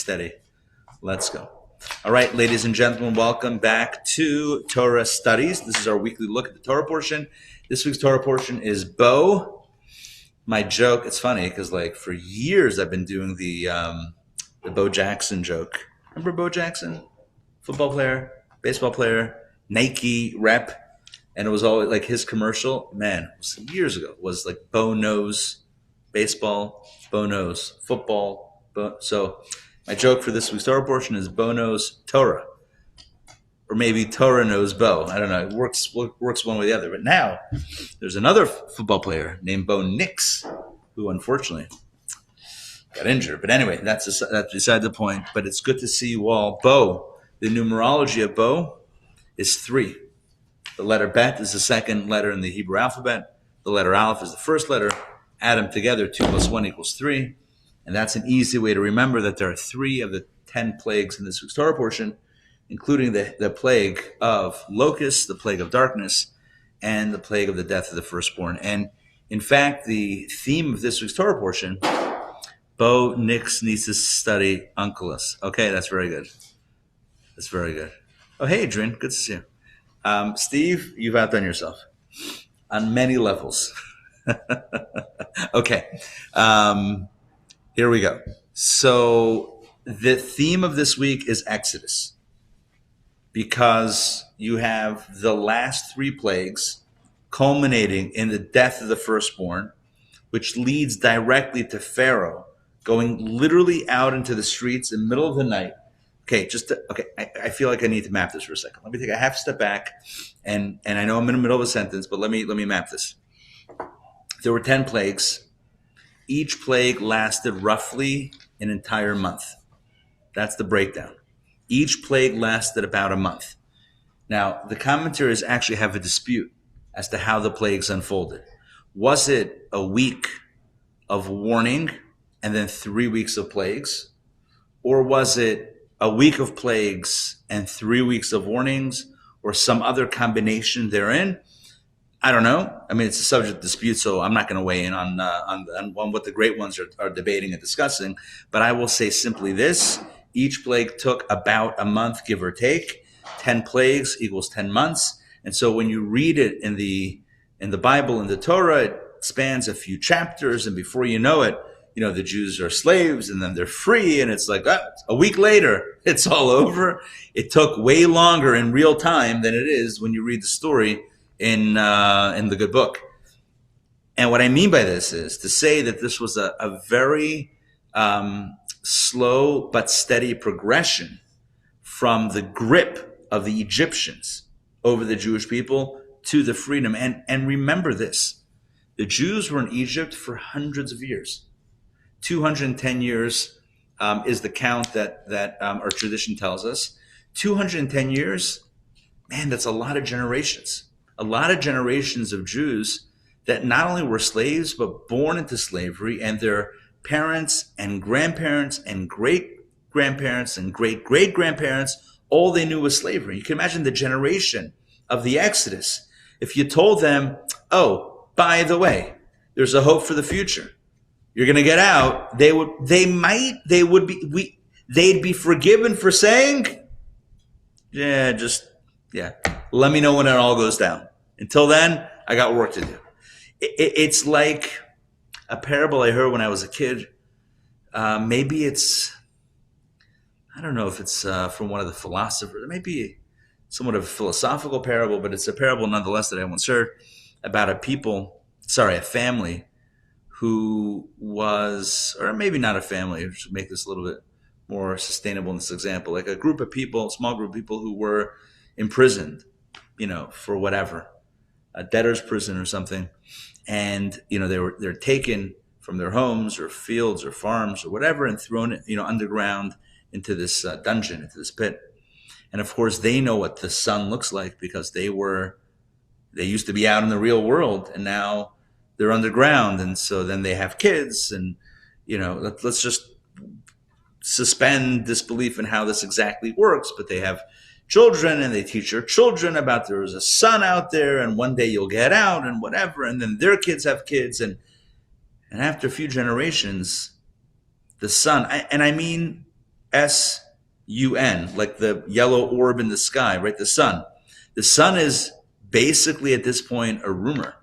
Steady. Let's go. All right, ladies and gentlemen, welcome back to Torah Studies. This is our weekly look at the Torah portion. This week's Torah portion is Bo. My joke, it's funny because for years I've been doing the Bo Jackson joke. Remember Bo Jackson? Football player, baseball player, Nike rep. And it was always his commercial, man, it was years ago, was Bo knows baseball, Bo knows football. So my joke for this week's Torah portion is Bo knows Torah. Or maybe Torah knows Bo. I don't know. It works one way or the other. But now there's another football player named Bo Nix, who unfortunately got injured. But anyway, that's beside the point. But it's good to see you all. Bo, the numerology of Bo is 3. The letter Bet is the second letter in the Hebrew alphabet. The letter Aleph is the first letter. Add them together, 2 + 1 = 3. And that's an easy way to remember that there are 3 of the 10 plagues in this week's Torah portion, including the plague of locusts, the plague of darkness, and the plague of the death of the firstborn. And in fact, the theme of this week's Torah portion, Bo Nix needs to study Unkelus. Okay, that's very good. That's very good. Oh, hey, Adrian, good to see you. Steve, you've outdone yourself on many levels. Okay. Here we go. So the theme of this week is Exodus, because you have the last 3 plagues culminating in the death of the firstborn, which leads directly to Pharaoh going literally out into the streets in the middle of the night. Okay, I feel like I need to map this for a second. Let me take a half step back, and I know I'm in the middle of a sentence, but let me map this. There were 10 plagues. Each plague lasted roughly an entire month. That's the breakdown. Each plague lasted about a month. Now, the commentaries actually have a dispute as to how the plagues unfolded. Was it a week of warning and then 3 weeks of plagues? Or was it a week of plagues and 3 weeks of warnings, or some other combination therein? I don't know. I mean, it's a subject of dispute, so I'm not going to weigh in on what the great ones are debating and discussing. But I will say simply this: each plague took about a month, give or take. 10 plagues equals 10 months. And so when you read it in the Bible, in the Torah, it spans a few chapters, and before you know it, the Jews are slaves, and then they're free, and it's a week later, it's all over. It took way longer in real time than it is when you read the story in the good book. And what I mean by this is to say that this was a very slow but steady progression from the grip of the Egyptians over the Jewish people to the freedom. And remember this: the Jews were in Egypt for hundreds of years. 210 years is the count that our tradition tells us. 210 years, man, that's a lot of generations. A lot of generations of Jews that not only were slaves, but born into slavery, and their parents and grandparents and great-grandparents and great-great-grandparents, all they knew was slavery. You can imagine the generation of the Exodus. If you told them, oh, by the way, there's a hope for the future, you're going to get out, they'd be forgiven for saying, let me know when it all goes down. Until then, I got work to do. It's like a parable I heard when I was a kid. Maybe it's, I don't know if it's from one of the philosophers. It may be somewhat of a philosophical parable, but it's a parable nonetheless that I once heard about a family who was, or maybe not a family, to make this a little bit more sustainable in this example, like a group of people, small group of people who were imprisoned, for whatever, a debtor's prison or something. And, they're taken from their homes or fields or farms or whatever and thrown, underground into this dungeon, into this pit. And of course they know what the sun looks like because they used to be out in the real world, and now they're underground. And so then they have kids, and, let's just suspend disbelief in how this exactly works, but they have children, and they teach their children about there is a sun out there, and one day you'll get out, and whatever. And then their kids have kids, and after a few generations, the sun, and I mean S-U-N, like the yellow orb in the sky, right? The sun. The sun is basically at this point a rumor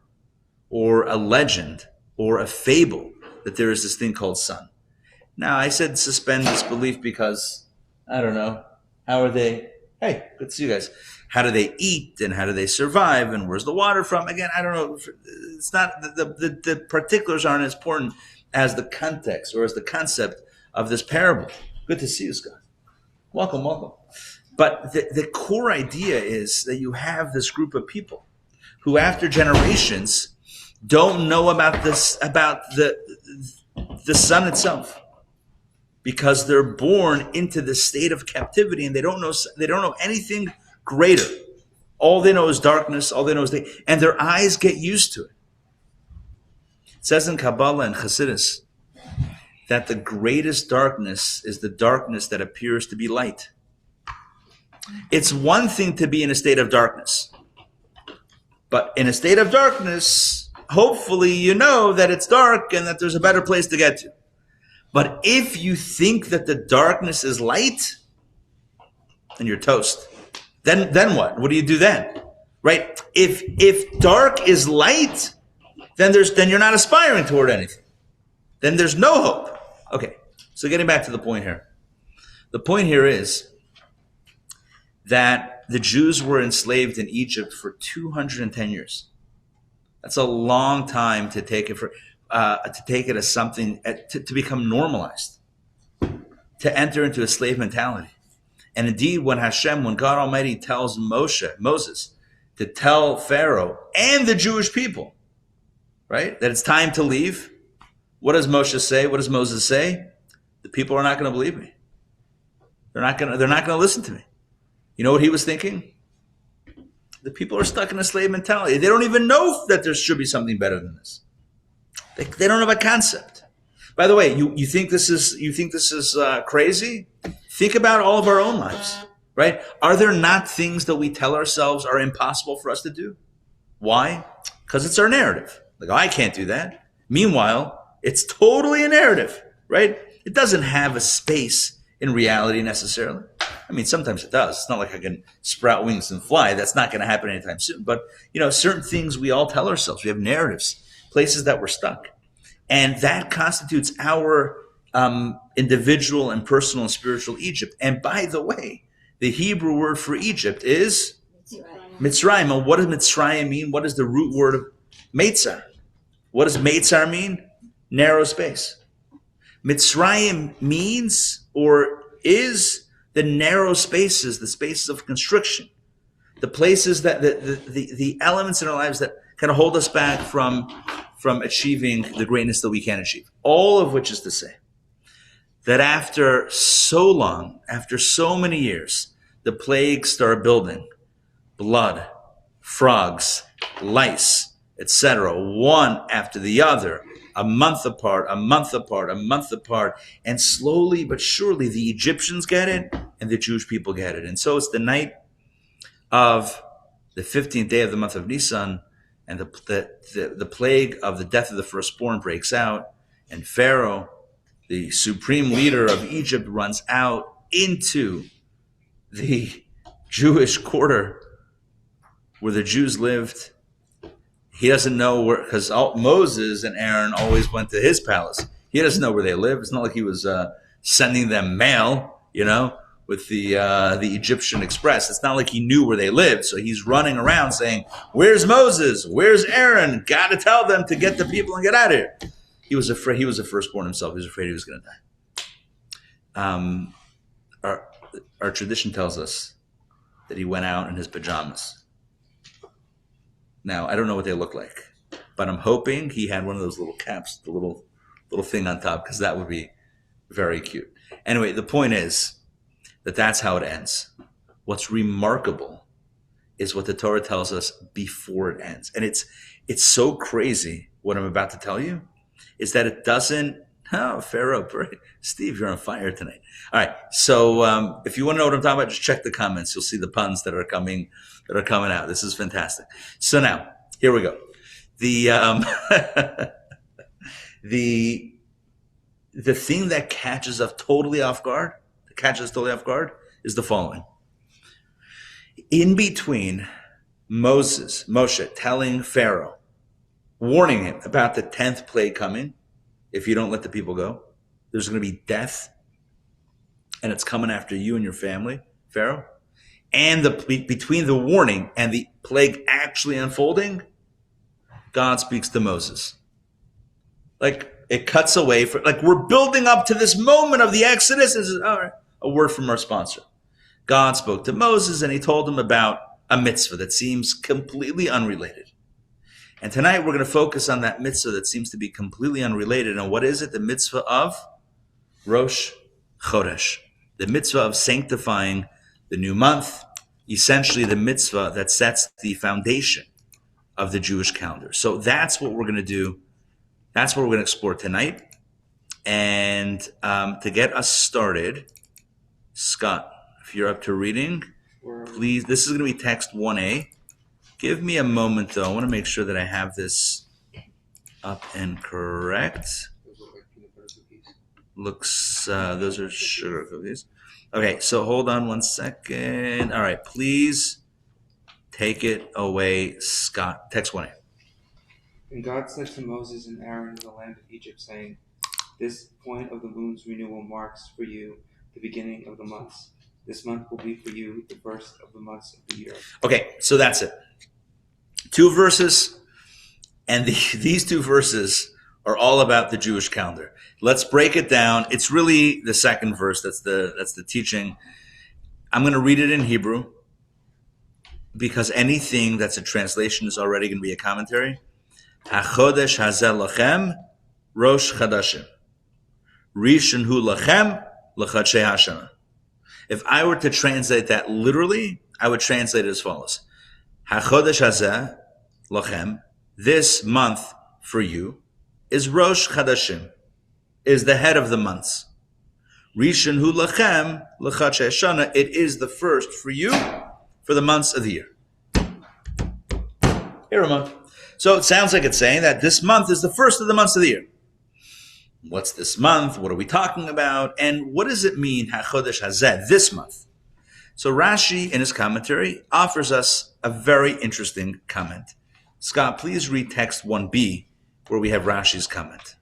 or a legend or a fable that there is this thing called sun. Now, I said suspend disbelief because, I don't know, how are they? Hey, good to see you guys. How do they eat and how do they survive and where's the water from? Again, I don't know. It's not, the particulars aren't as important as the context or as the concept of this parable. Good to see you, Scott. Welcome, welcome. But the core idea is that you have this group of people who, after generations, don't know about this, about the sun itself, because they're born into the state of captivity and they don't know anything greater. All they know is darkness. All they know is and their eyes get used to it. It says in Kabbalah and Chassidus that the greatest darkness is the darkness that appears to be light. It's one thing to be in a state of darkness, but in a state of darkness, hopefully you know that it's dark and that there's a better place to get to. But if you think that the darkness is light, then you're toast. Then what? What do you do then? Right? If dark is light, then you're not aspiring toward anything. Then there's no hope. Okay. So getting back to the point here. The point here is that the Jews were enslaved in Egypt for 210 years. That's a long time to take it as something to become normalized, to enter into a slave mentality. And indeed, when God Almighty tells Moses to tell Pharaoh and the Jewish people, right, that it's time to leave, what does Moshe say? What does Moses say? The people are not going to believe me. They're not going to listen to me. You know what he was thinking? The people are stuck in a slave mentality. They don't even know that there should be something better than this. They don't have a concept. By the way, you think this is crazy? Think about all of our own lives, right? Are there not things that we tell ourselves are impossible for us to do? Why? Because it's our narrative. Like, oh, I can't do that. Meanwhile, it's totally a narrative, right? It doesn't have a space in reality necessarily. I mean, sometimes it does. It's not like I can sprout wings and fly. That's not going to happen anytime soon. But, certain things we all tell ourselves. We have narratives, places that we're stuck. And that constitutes our individual and personal and spiritual Egypt. And by the way, the Hebrew word for Egypt is Mitzrayim. And what does Mitzrayim mean? What is the root word of Meitzar? What does Meitzar mean? Narrow space. Mitzrayim means or is the narrow spaces, the spaces of constriction, the places that the elements in our lives that kind of hold us back from achieving the greatness that we can achieve. All of which is to say that after so long, after so many years, the plagues start building. Blood, frogs, lice, etc., one after the other, a month apart, and slowly but surely the Egyptians get it and the Jewish people get it. And so it's the night of the 15th day of the month of Nisan, and the plague of the death of the firstborn breaks out, and Pharaoh, the supreme leader of Egypt, runs out into the Jewish quarter where the Jews lived. He doesn't know where, because Moses and Aaron always went to his palace. He doesn't know where they live. It's not like he was sending them mail, with the Egyptian Express. It's not like he knew where they lived. So he's running around saying, "Where's Moses? Where's Aaron? Got to tell them to get the people and get out of here." He was afraid. He was a firstborn himself. He was afraid he was going to die. Our tradition tells us that he went out in his pajamas. Now, I don't know what they look like, but I'm hoping he had one of those little caps, the little thing on top, because that would be very cute. Anyway, the point is that that's how it ends. What's remarkable is what the Torah tells us before it ends. And it's so crazy what I'm about to tell you, is that it doesn't, Pharaoh, Steve, you're on fire tonight. All right, so if you want to know what I'm talking about, just check the comments. You'll see the puns that are coming out. This is fantastic. So now, here we go. The the thing that catches us totally off guard, catches us totally off guard is the following. In between Moshe telling Pharaoh, warning him about the 10th plague coming, if you don't let the people go, there's going to be death, and it's coming after you and your family, Pharaoh. And between the warning and the plague actually unfolding, God speaks to Moses. Like, it cuts away from, like, we're building up to this moment of the Exodus. This is, all right, a word from our sponsor. God spoke to Moses, and he told him about a mitzvah that seems completely unrelated. And tonight we're going to focus on that mitzvah that seems to be completely unrelated. And what is it? The mitzvah of Rosh Chodesh. The mitzvah of sanctifying the new month. Essentially the mitzvah that sets the foundation of the Jewish calendar. So that's what we're going to do. That's what we're going to explore tonight. And to get us started, Scott, if you're up to reading, please, this is going to be text 1A. Give me a moment, though. I want to make sure that I have this up and correct. Looks, those are sugar cookies. Okay, so hold on one second. All right, please take it away, Scott. Text 1A. And God said to Moses and Aaron in the land of Egypt, saying, "This point of the moon's renewal marks for you the beginning of the months. This month will be for you the first of the months of the year." Okay, so that's it. 2 verses, and these 2 verses are all about the Jewish calendar. Let's break it down. It's really the second verse that's the teaching. I'm going to read it in Hebrew because anything that's a translation is already going to be a commentary. HaChodesh Hazel Lachem Rosh Chadashim Rishon Hu Lachem L'Chadshei Hashana. If I were to translate that literally, I would translate it as follows. HaChodesh Hazeh Lachem, this month for you, is Rosh Chadashim, is the head of the months. Rishon Hu Lachem L'Chadshei Hashana, it is the first for you for the months of the year. Here a month. So it sounds like it's saying that this month is the first of the months of the year. What's this month? What are we talking about? And what does it mean, HaChodesh Hazeh, this month? So Rashi, in his commentary, offers us a very interesting comment. Scott, please read text 1b, where we have Rashi's comment.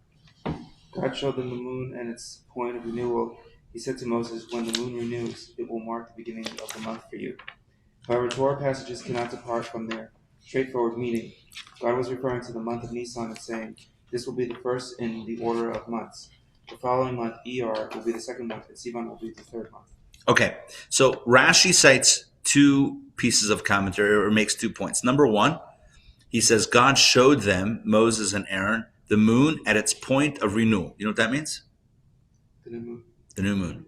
God showed them the moon and its point of renewal. He said to Moses, "When the moon renews, it will mark the beginning of the month for you." However, Torah passages cannot depart from their straightforward meaning. God was referring to the month of Nisan and saying, "This will be the first in the order of months. The following month, Iyar, will be the second month, and Sivan will be the third month." Okay, so Rashi cites 2 pieces of commentary, or makes 2 points. Number 1, he says God showed them, Moses and Aaron, the moon at its point of renewal. You know what that means? The new moon. The new moon.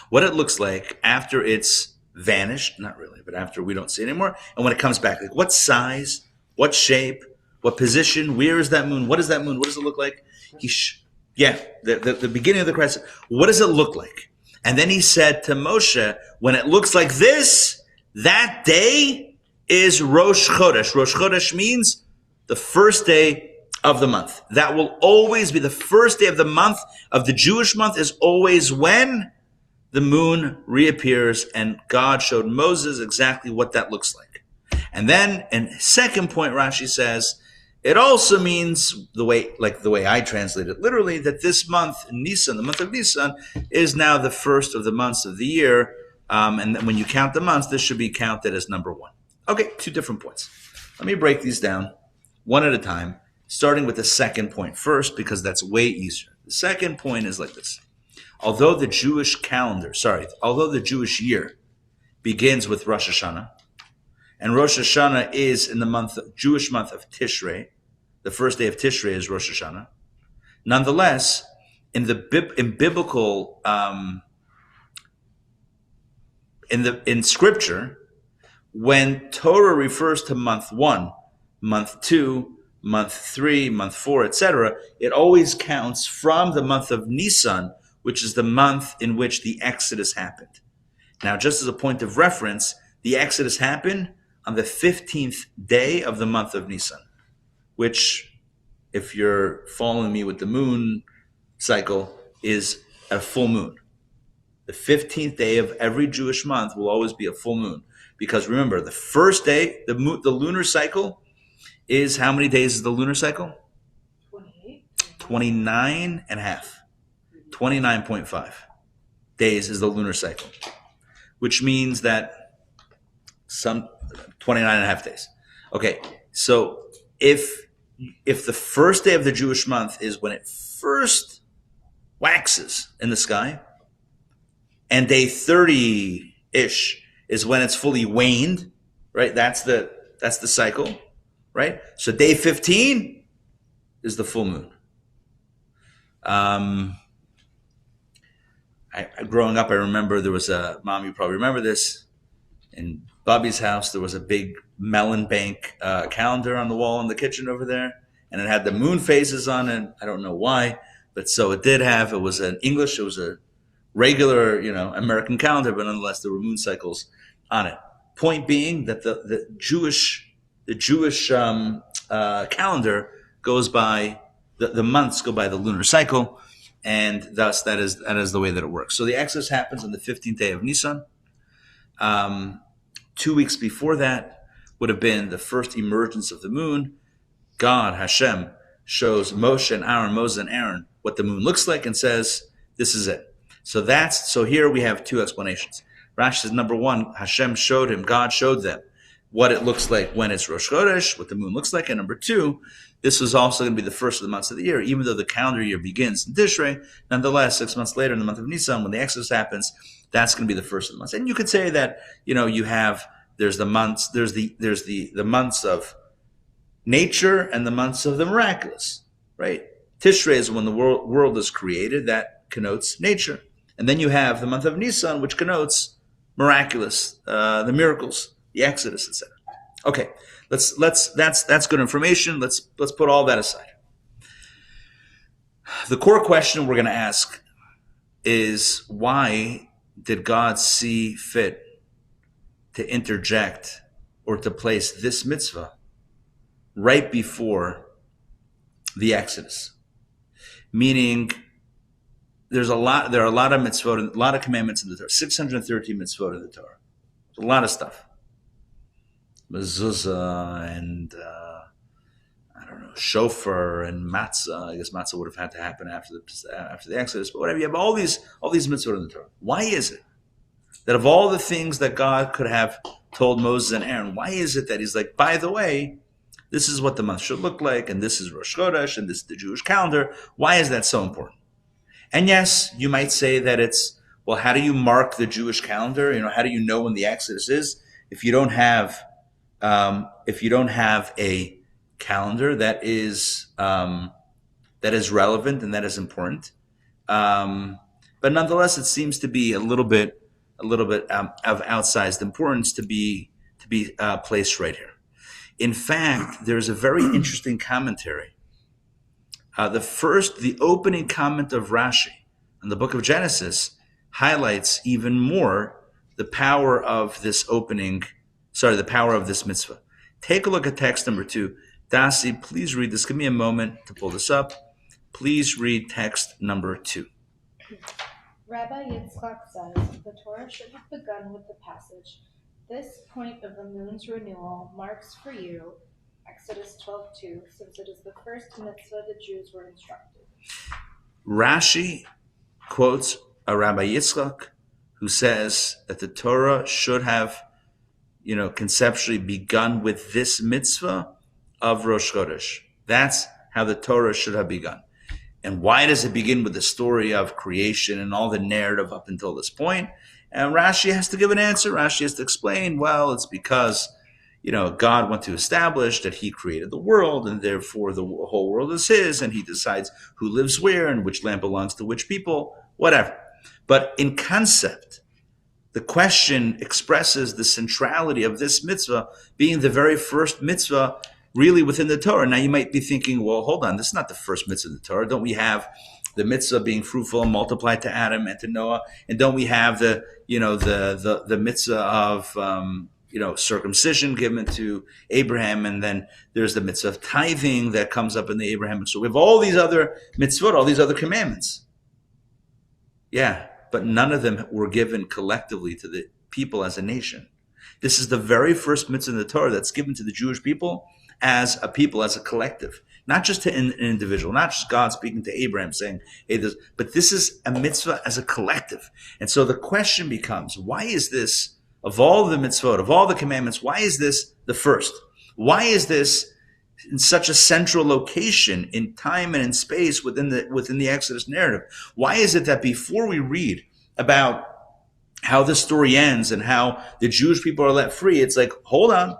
What it looks like after it's vanished, not really, but after we don't see it anymore, and when it comes back, like what size, what shape, what position, where is that moon, what is that moon, what does it look like? The beginning of the crescent, what does it look like? And then he said to Moshe, when it looks like this, that day is Rosh Chodesh. Rosh Chodesh means the first day of the month. That will always be the first day of the month, of the Jewish month, is always when the moon reappears, and God showed Moses exactly what that looks like. And then, in second point, Rashi says, it also means the way I translate it literally, that this month, Nisan, the month of Nisan, is now the first of the months of the year. And when you count the months, this should be counted as number 1. Okay, 2 different points. Let me break these down one at a time, starting with the second point first, because that's way easier. The second point is like this. Although the Jewish year begins with Rosh Hashanah, and Rosh Hashanah is in the Jewish month of Tishrei, the first day of Tishrei is Rosh Hashanah. Nonetheless, in biblical, in Scripture, when Torah refers to month 1, month 2, month 3, month 4, etc., it always counts from the month of Nisan, which is the month in which the Exodus happened. Now, just as a point of reference, the Exodus happened on the 15th day of the month of Nisan, which, if you're following me with the moon cycle, is a full moon. The 15th day of every Jewish month will always be a full moon. Because remember, the first day, the lunar cycle is, how many days is the lunar cycle? 28. 29 and a half. 29.5 days is the lunar cycle, which means that some 29 and a half days. Okay, so if the first day of the Jewish month is when it first waxes in the sky, and day 30-ish is when it's fully waned, right? That's the cycle, right? So day 15 is the full moon. Growing up, I remember there was a, Mom, you probably remember this, in Bobby's house, there was a big melon bank calendar on the wall in the kitchen over there, and it had the moon phases on it. I don't know why, but so it did have, it was an English, it was a regular, American calendar, but nonetheless, there were moon cycles on it. Point being that the Jewish calendar goes by, the months go by the lunar cycle, and thus that is the way that it works. So the Exodus happens on the 15th day of Nisan. 2 weeks before that would have been the first emergence of the moon. God, Hashem, shows Moses and Aaron what the moon looks like and says, this is it. So here we have two explanations. Rashi says, number one, Hashem showed him, God showed them what it looks like when it's Rosh Chodesh, what the moon looks like. And number two, this was also going to be the first of the months of the year, even though the calendar year begins in Tishrei. Nonetheless, 6 months later, in the month of Nisan, when the Exodus happens, that's going to be the first of the months. And you could say that, there's the months, there's the months of nature and the months of the miraculous, right? Tishrei is when the world is created. That connotes nature. And then you have the month of Nisan, which connotes miraculous, the miracles, the Exodus, etc. Okay, that's good information. Let's put all that aside. The core question we're going to ask is, why did God see fit to interject or to place this mitzvah right before the Exodus? Meaning, there are a lot of mitzvot, a lot of commandments in the Torah. 613 mitzvot in the Torah. A lot of stuff. Mezuzah and shofar and matzah. I guess matzah would have had to happen after the Exodus, but whatever. You have all these mitzvot in the Torah. Why is it that of all the things that God could have told Moses and Aaron, why is it that he's like, by the way, this is what the month should look like, and this is Rosh Chodesh, and this is the Jewish calendar? Why is that so important? And yes, you might say that it's, well, how do you mark the Jewish calendar? How do you know when the Exodus is if you don't have a calendar that is relevant and that is important? But nonetheless, it seems to be a little bit of outsized importance to be placed right here. In fact, there's a very interesting commentary. The opening comment of Rashi in the book of Genesis highlights even more the power of this mitzvah. Take a look at text number 2. Dasi, please read this. Give me a moment to pull this up. Please read text number 2. Rabbi Yitzchak says the Torah should have begun with the passage, "This point of the moon's renewal marks for you," Exodus 12:2, since it is the first mitzvah the Jews were instructed. Rashi quotes a Rabbi Yitzchak who says that the Torah should have, conceptually begun with this mitzvah of Rosh Chodesh. That's how the Torah should have begun. And why does it begin with the story of creation and all the narrative up until this point? And Rashi has to give an answer. Rashi has to explain, well, it's because, God wants to establish that he created the world, and therefore the whole world is his, and he decides who lives where and which land belongs to which people, whatever. But in concept, the question expresses the centrality of this mitzvah being the very first mitzvah really within the Torah. Now you might be thinking, well, hold on, this is not the first mitzvah in the Torah. Don't we have the mitzvah being fruitful and multiplied to Adam and to Noah? And don't we have the mitzvah of circumcision given to Abraham? And then there's the mitzvah of tithing that comes up in the Abraham. So we have all these other mitzvot, all these other commandments. Yeah, but none of them were given collectively to the people as a nation. This is the very first mitzvah in the Torah that's given to the Jewish people, as a collective, not just to an individual, not just God speaking to Abraham saying, hey, but this is a mitzvah as a collective. And so the question becomes, why is this, of all the mitzvot, of all the commandments, why is this the first? Why is this in such a central location in time and in space within the Exodus narrative? Why is it that before we read about how the story ends and how the Jewish people are let free, it's like, hold on,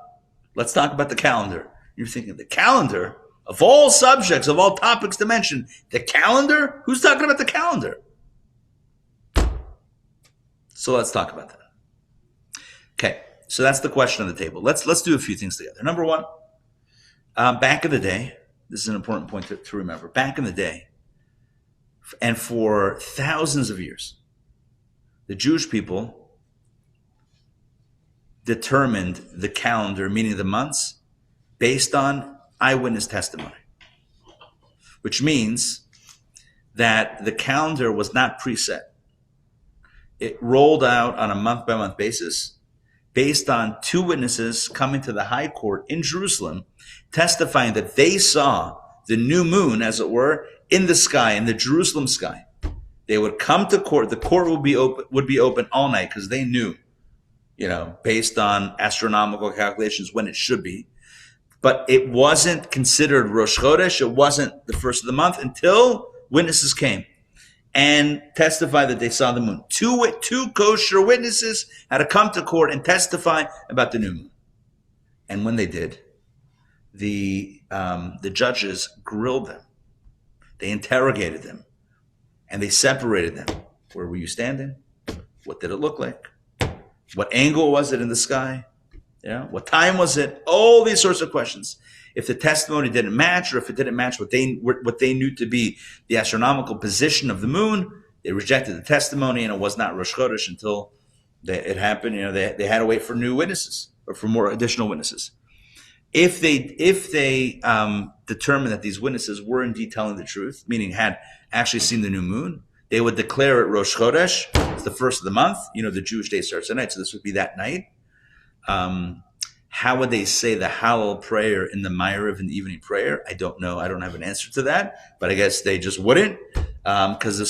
let's talk about the calendar. You're thinking, the calendar? Of all subjects, of all topics to mention, the calendar? Who's talking about the calendar? So let's talk about that. Okay, so that's the question on the table. Let's do a few things together. Number one, back in the day, this is an important point to remember. Back in the day, and for thousands of years, the Jewish people determined the calendar, meaning the months, based on eyewitness testimony, which means that the calendar was not preset. It rolled out on a month-by-month basis based on two witnesses coming to the high court in Jerusalem, testifying that they saw the new moon, as it were, in the sky, in the Jerusalem sky. They would come to court. The court would be open all night because they knew, based on astronomical calculations, when it should be. But it wasn't considered Rosh Chodesh. It wasn't the first of the month until witnesses came and testified that they saw the moon. Two kosher witnesses had to come to court and testify about the new moon. And when they did, the judges grilled them. They interrogated them. And they separated them. Where were you standing? What did it look like? What angle was it in the sky? What time was it? All these sorts of questions. If the testimony didn't match, or if it didn't match what they knew to be the astronomical position of the moon, they rejected the testimony, and it was not Rosh Chodesh until it happened. They had to wait for new witnesses or for more additional witnesses. If they determined that these witnesses were indeed telling the truth, meaning had actually seen the new moon, they would declare it Rosh Chodesh. It's the first of the month. The Jewish day starts at night, so this would be that night. How would they say the Hallel prayer in the Ma'ariv in the evening prayer? I don't know. I don't have an answer to that, but I guess they just wouldn't, because the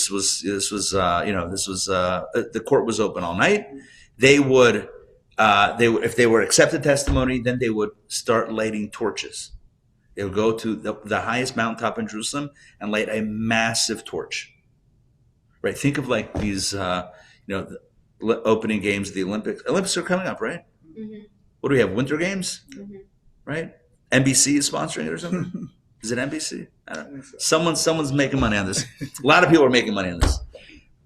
court was open all night. They would, if they were accepted testimony, then they would start lighting torches. They would go to the highest mountaintop in Jerusalem and light a massive torch. Right? Think of like these, the opening games of the Olympics. Olympics are coming up, right? Mm-hmm. What do we have? Winter Games? Mm-hmm. Right? NBC is sponsoring it or something? Is it NBC? I don't know. Someone's making money on this. A lot of people are making money on this.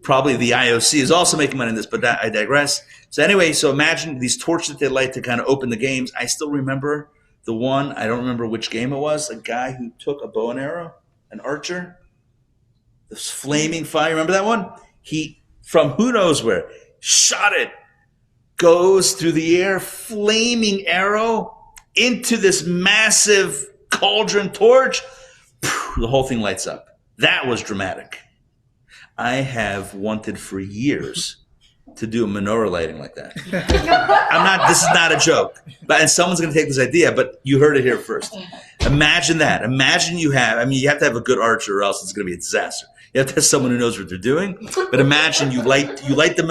Probably the IOC is also making money on this, but I digress. So anyway, so imagine these torches that they light to kind of open the games. I still remember the one, I don't remember which game it was, a guy who took a bow and arrow, an archer, this flaming fire. Remember that one? He, from who knows where, shot it, goes through the air, flaming arrow, into this massive cauldron torch. The whole thing lights up. That was dramatic. I have wanted for years to do a menorah lighting like that. This is not a joke. And someone's going to take this idea, but you heard it here first. Imagine that. Imagine you have to have a good archer or else it's going to be a disaster. You have to have someone who knows what they're doing. But imagine you light the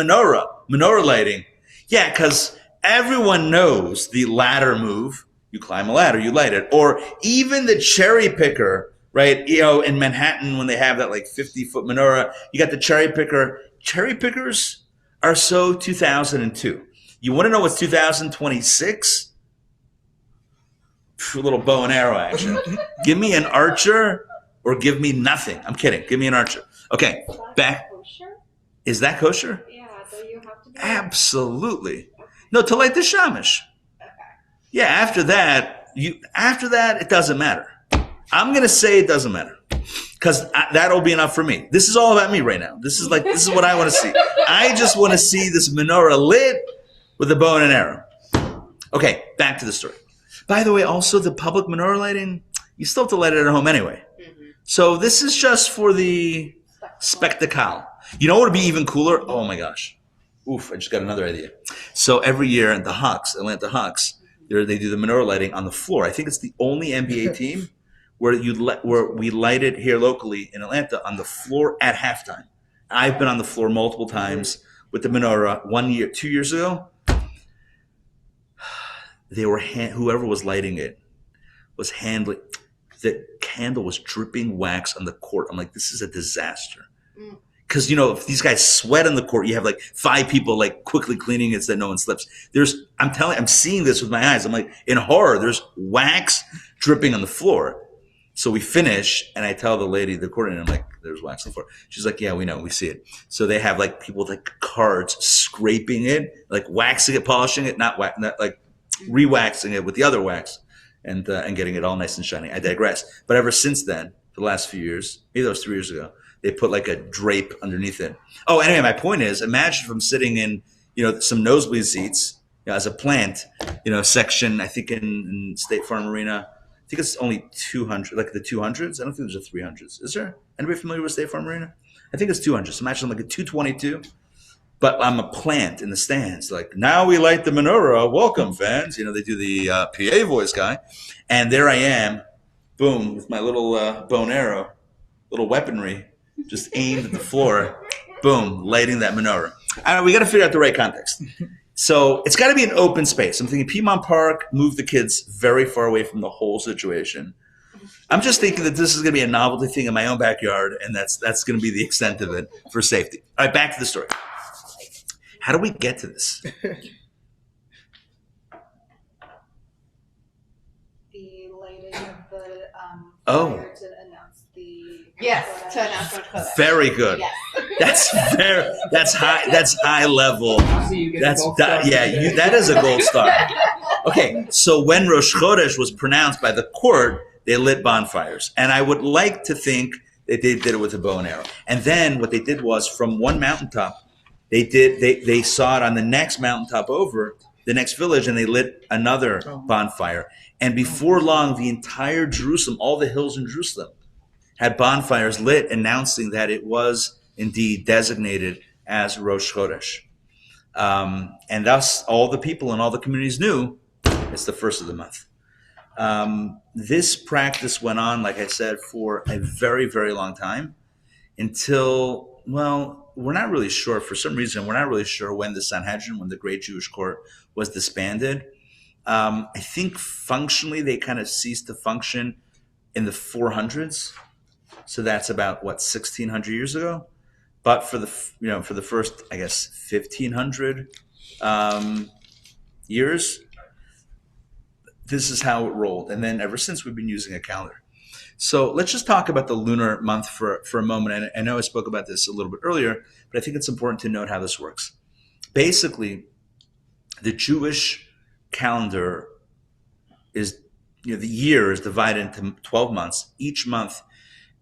menorah lighting. Yeah, because everyone knows the ladder move. You climb a ladder, you light it. Or even the cherry picker, right? In Manhattan, when they have that like 50-foot menorah, you got the cherry picker. Cherry pickers are so 2002. You want to know what's 2026? A little bow and arrow action. Give me an archer or give me nothing. I'm kidding. Give me an archer. Okay, back. Is that kosher? Yeah, so you have to. Absolutely. No, to light the shamash. Okay. Yeah, after that, it doesn't matter. I'm going to say it doesn't matter because that'll be enough for me. This is all about me right now. This is what I want to see. I just want to see this menorah lit with a bow and an arrow. Okay, back to the story. By the way, also the public menorah lighting, you still have to light it at home anyway. Mm-hmm. So this is just for the spectacle. You know what would be even cooler? Oh my gosh. Oof, I just got another idea. So every year at the Atlanta Hawks, they do the menorah lighting on the floor. I think it's the only NBA team where we light it here locally in Atlanta on the floor at halftime. I've been on the floor multiple times with the menorah. 2 years ago, whoever was lighting it was handling. The candle was dripping wax on the court. I'm like, this is a disaster. Because, if these guys sweat on the court, you have like 5 people like quickly cleaning it so that no one slips. I'm seeing this with my eyes. I'm like, in horror, there's wax dripping on the floor. So we finish, and I tell the lady, the coordinator, I'm like, there's wax on the floor. She's like, yeah, we know, we see it. So they have like people with like cards scraping it, like waxing it, polishing it, not like re-waxing it with the other wax, and getting it all nice and shiny. I digress. But ever since then, for the last few years, maybe that was 3 years ago, they put like a drape underneath it. Oh, anyway, my point is, imagine if I'm sitting in, some nosebleed seats, as a plant, section, I think in State Farm Arena. I think it's only 200, like the 200s. I don't think there's a 300s. Is there? Anybody familiar with State Farm Arena? I think it's 200. So imagine like a 222. But I'm a plant in the stands. Like, now we light the menorah. Welcome, fans. They do the PA voice guy. And there I am, boom, with my little bow and arrow, little weaponry, just aimed at the floor, boom, lighting that menorah. We got to figure out the right context. So it's got to be an open space. I'm thinking Piedmont Park, move the kids very far away from the whole situation. I'm just thinking that this is going to be a novelty thing in my own backyard, and that's going to be the extent of it for safety. All right, back to the story. How do we get to this? The lighting of the fire to announce the to announce Rosh Chodesh. Very good. Yes. That's high level. That is a gold star. Okay, so when Rosh Chodesh was pronounced by the court, they lit bonfires, and I would like to think that they did it with a bow and arrow. And then what they did was, from one mountaintop, they saw it on the next mountaintop over, the next village, and they lit another bonfire. And before long, the entire Jerusalem, all the hills in Jerusalem, had bonfires lit, announcing that it was indeed designated as Rosh Chodesh. And thus, all the people in all the communities knew it's the first of the month. This practice went on, like I said, for a very, very long time until, we're not really sure. For some reason, we're not really sure when the Sanhedrin, when the Great Jewish Court was disbanded. I think functionally they kind of ceased to function in the 400s. So that's about 1,600 years ago. But for the first, I guess, 1,500 years, this is how it rolled. And then ever since, we've been using a calendar. So let's just talk about the lunar month for a moment. And I know I spoke about this a little bit earlier, but I think it's important to note how this works. Basically, the Jewish calendar is, the year is divided into 12 months, each month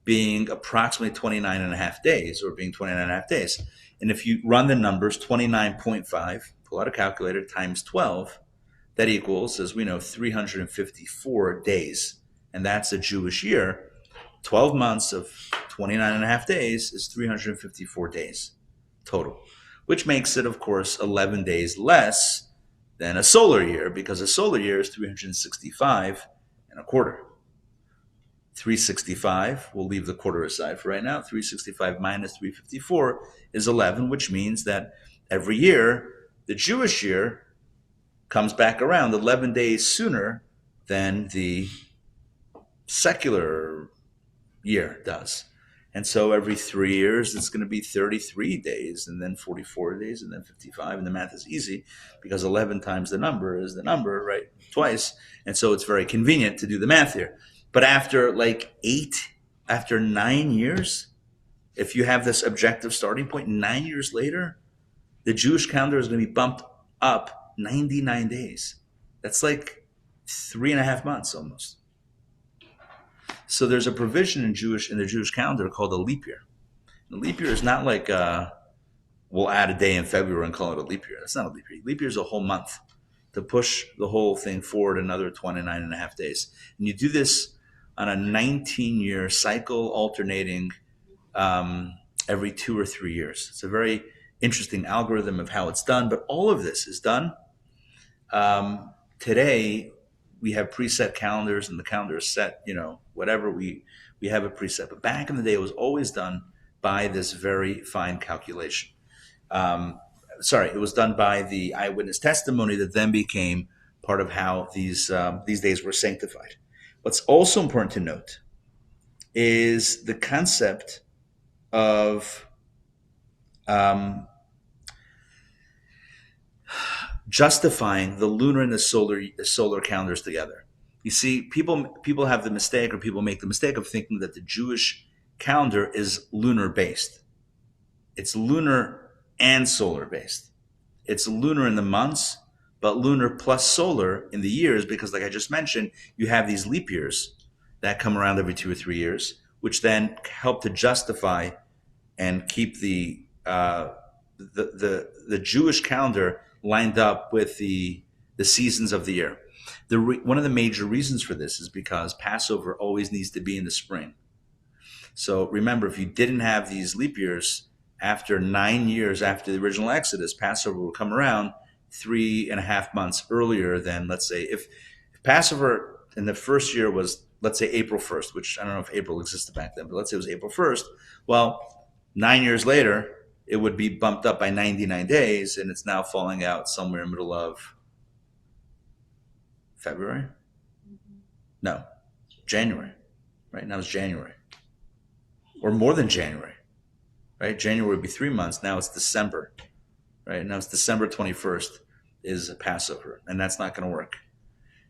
being approximately 29 and a half days, or being 29 and a half days. And if you run the numbers, 29.5, pull out a calculator, times 12, that equals, as we know, 354 days. And that's a Jewish year. 12 months of 29 and a half days is 354 days total, which makes it, of course, 11 days less than a solar year, because a solar year is 365 and a quarter. 365, we'll leave the quarter aside for right now. 365 minus 354 is 11, which means that every year, the Jewish year comes back around 11 days sooner than the secular year does. And so every 3 years, it's going to be 33 days, and then 44 days, and then 55. And the math is easy because 11 times the number is the number, right? Twice. And so it's very convenient to do the math here. But after 9 years, if you have this objective starting point, 9 years later, the Jewish calendar is going to be bumped up 99 days. That's like 3.5 months almost. So there's a provision in the Jewish calendar called a leap year. And a leap year is not like we'll add a day in February and call it a leap year. That's not a leap year. Leap year is a whole month to push the whole thing forward another 29 and a half days. And you do this on a 19-year cycle, alternating every 2 or 3 years. It's a very interesting algorithm of how it's done, but all of this is done. Today, we have preset calendars, and the calendar is set, whatever we have a preset. But back in the day, it was always done by this very fine calculation. It was done by the eyewitness testimony that then became part of how these days were sanctified. What's also important to note is the concept of justifying the lunar and the solar calendars together. You see, people have the mistake, or people make the mistake of thinking that the Jewish calendar is lunar based. It's lunar and solar based. It's lunar in the months, but lunar plus solar in the years, because like I just mentioned, you have these leap years that come around every 2 or 3 years, which then help to justify and keep the Jewish calendar lined up with the seasons of the year. One of the major reasons for this is because Passover always needs to be in the spring. So remember, if you didn't have these leap years, after 9 years after the original Exodus, Passover will come around 3.5 months earlier than, let's say, if Passover in the first year was, let's say, April 1st, which I don't know if April existed back then, but let's say it was April 1st. Well, 9 years later, it would be bumped up by 99 days, and it's now falling out somewhere in the middle of February? No, January. Right now it's January. Or more than January. Right? January would be 3 months. Now it's December. Right? Now it's December 21st is Passover. And that's not going to work.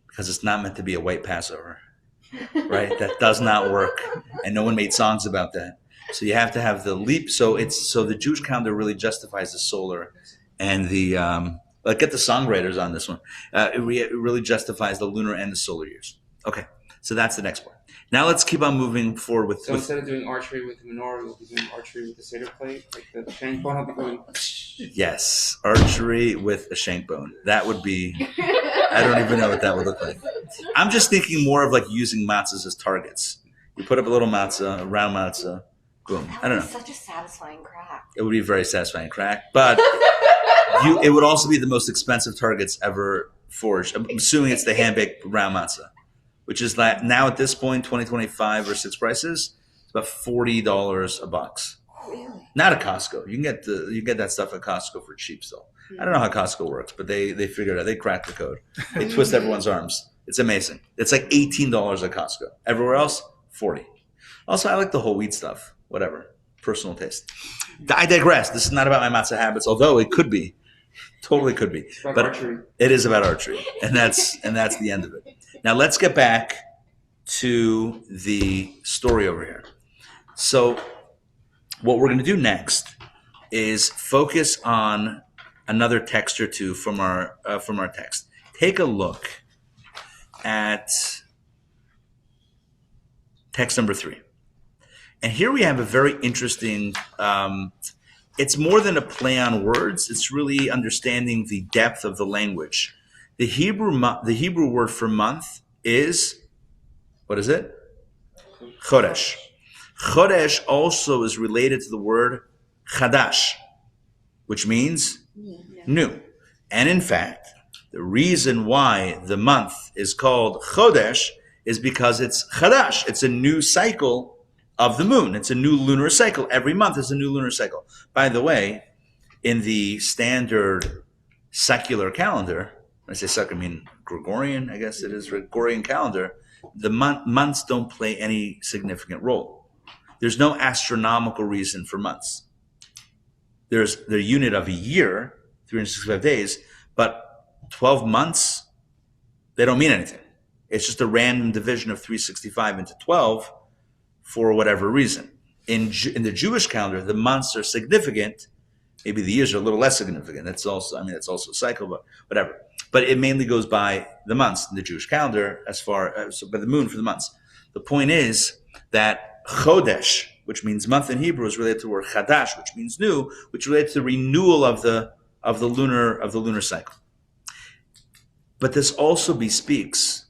Because it's not meant to be a white Passover. Right? That does not work. And no one made songs about that. So you have to have the leap. So the Jewish calendar really justifies the solar and the get the songwriters on this one. It really justifies the lunar and the solar years. Okay, so that's the next part. Now let's keep on moving forward with. So instead of doing archery with the menorah, we'll be doing archery with the seder plate, like the shank bone. I'll be going. Yes, archery with a shank bone. That would be. I don't even know what that would look like. I'm just thinking more of like using matzahs as targets. You put up a little matzah, a round matzah. Boom. I don't know. Such a satisfying crack. It would be a very satisfying crack, but it would also be the most expensive targets ever forged. I'm assuming it's the hand-baked round matzah, which is like now at this point, 2025 or 6 prices, it's about $40 a box. Really? Not at Costco. You can get that stuff at Costco for cheap still. I don't know how Costco works, but they figured it out. They cracked the code. They twist everyone's arms. It's amazing. It's like $18 at Costco. Everywhere else, $40. Also, I like the whole wheat stuff. Whatever, personal taste. I digress. This is not about my matzah habits, although it could be, totally could be. But archery. It is about archery, and that's the end of it. Now let's get back to the story over here. So, what we're going to do next is focus on another text or two from our text. Take a look at text number 3. And here we have a very interesting, it's more than a play on words. It's really understanding the depth of the language. The Hebrew word for month is, what is it? Chodesh. Chodesh also is related to the word chadash, which means new. And in fact, the reason why the month is called Chodesh is because it's chadash. It's a new cycle of the moon. It's a new lunar cycle. Every month is a new lunar cycle. By the way, in the standard secular calendar, when I say secular, I mean Gregorian, I guess it is, Gregorian calendar, the months don't play any significant role. There's no astronomical reason for months. There's the unit of a year, 365 days, but 12 months, they don't mean anything. It's just a random division of 365 into 12 for whatever reason. In the Jewish calendar, the months are significant. Maybe the years are a little less significant. That's also a cycle, but whatever. But it mainly goes by the months in the Jewish calendar, as far as by the moon for the months. The point is that Chodesh, which means month in Hebrew, is related to the word Chadash, which means new, which relates to the renewal of the lunar cycle. But this also bespeaks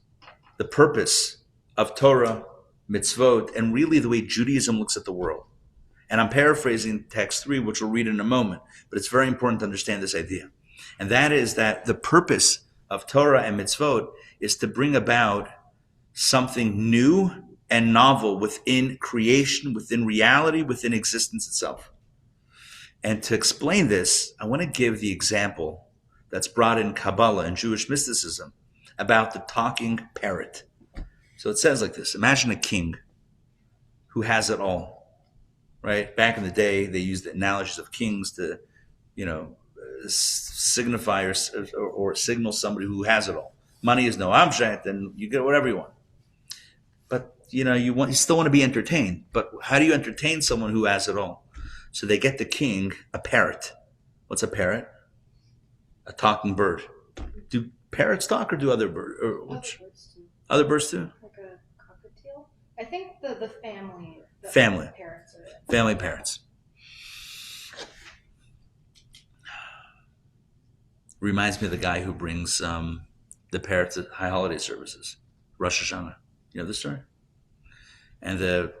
the purpose of Torah, mitzvot, and really the way Judaism looks at the world. And I'm paraphrasing text 3, which we'll read in a moment, but it's very important to understand this idea. And that is that the purpose of Torah and mitzvot is to bring about something new and novel within creation, within reality, within existence itself. And to explain this, I want to give the example that's brought in Kabbalah and Jewish mysticism about the talking parrot. So it says like this: imagine a king who has it all, right? Back in the day, they used the analogies of kings to, signify or signal somebody who has it all. Money is no object, and you get whatever you want. But you still want to be entertained. But how do you entertain someone who has it all? So they get the king a parrot. What's a parrot? A talking bird. Do parrots talk, or do other birds? Other birds too? Like a cockatiel? I think the family. Family. Parrots are Family parrots. Reminds me of the guy who brings the parrots at high holiday services, Rosh Hashanah. You know the story? And the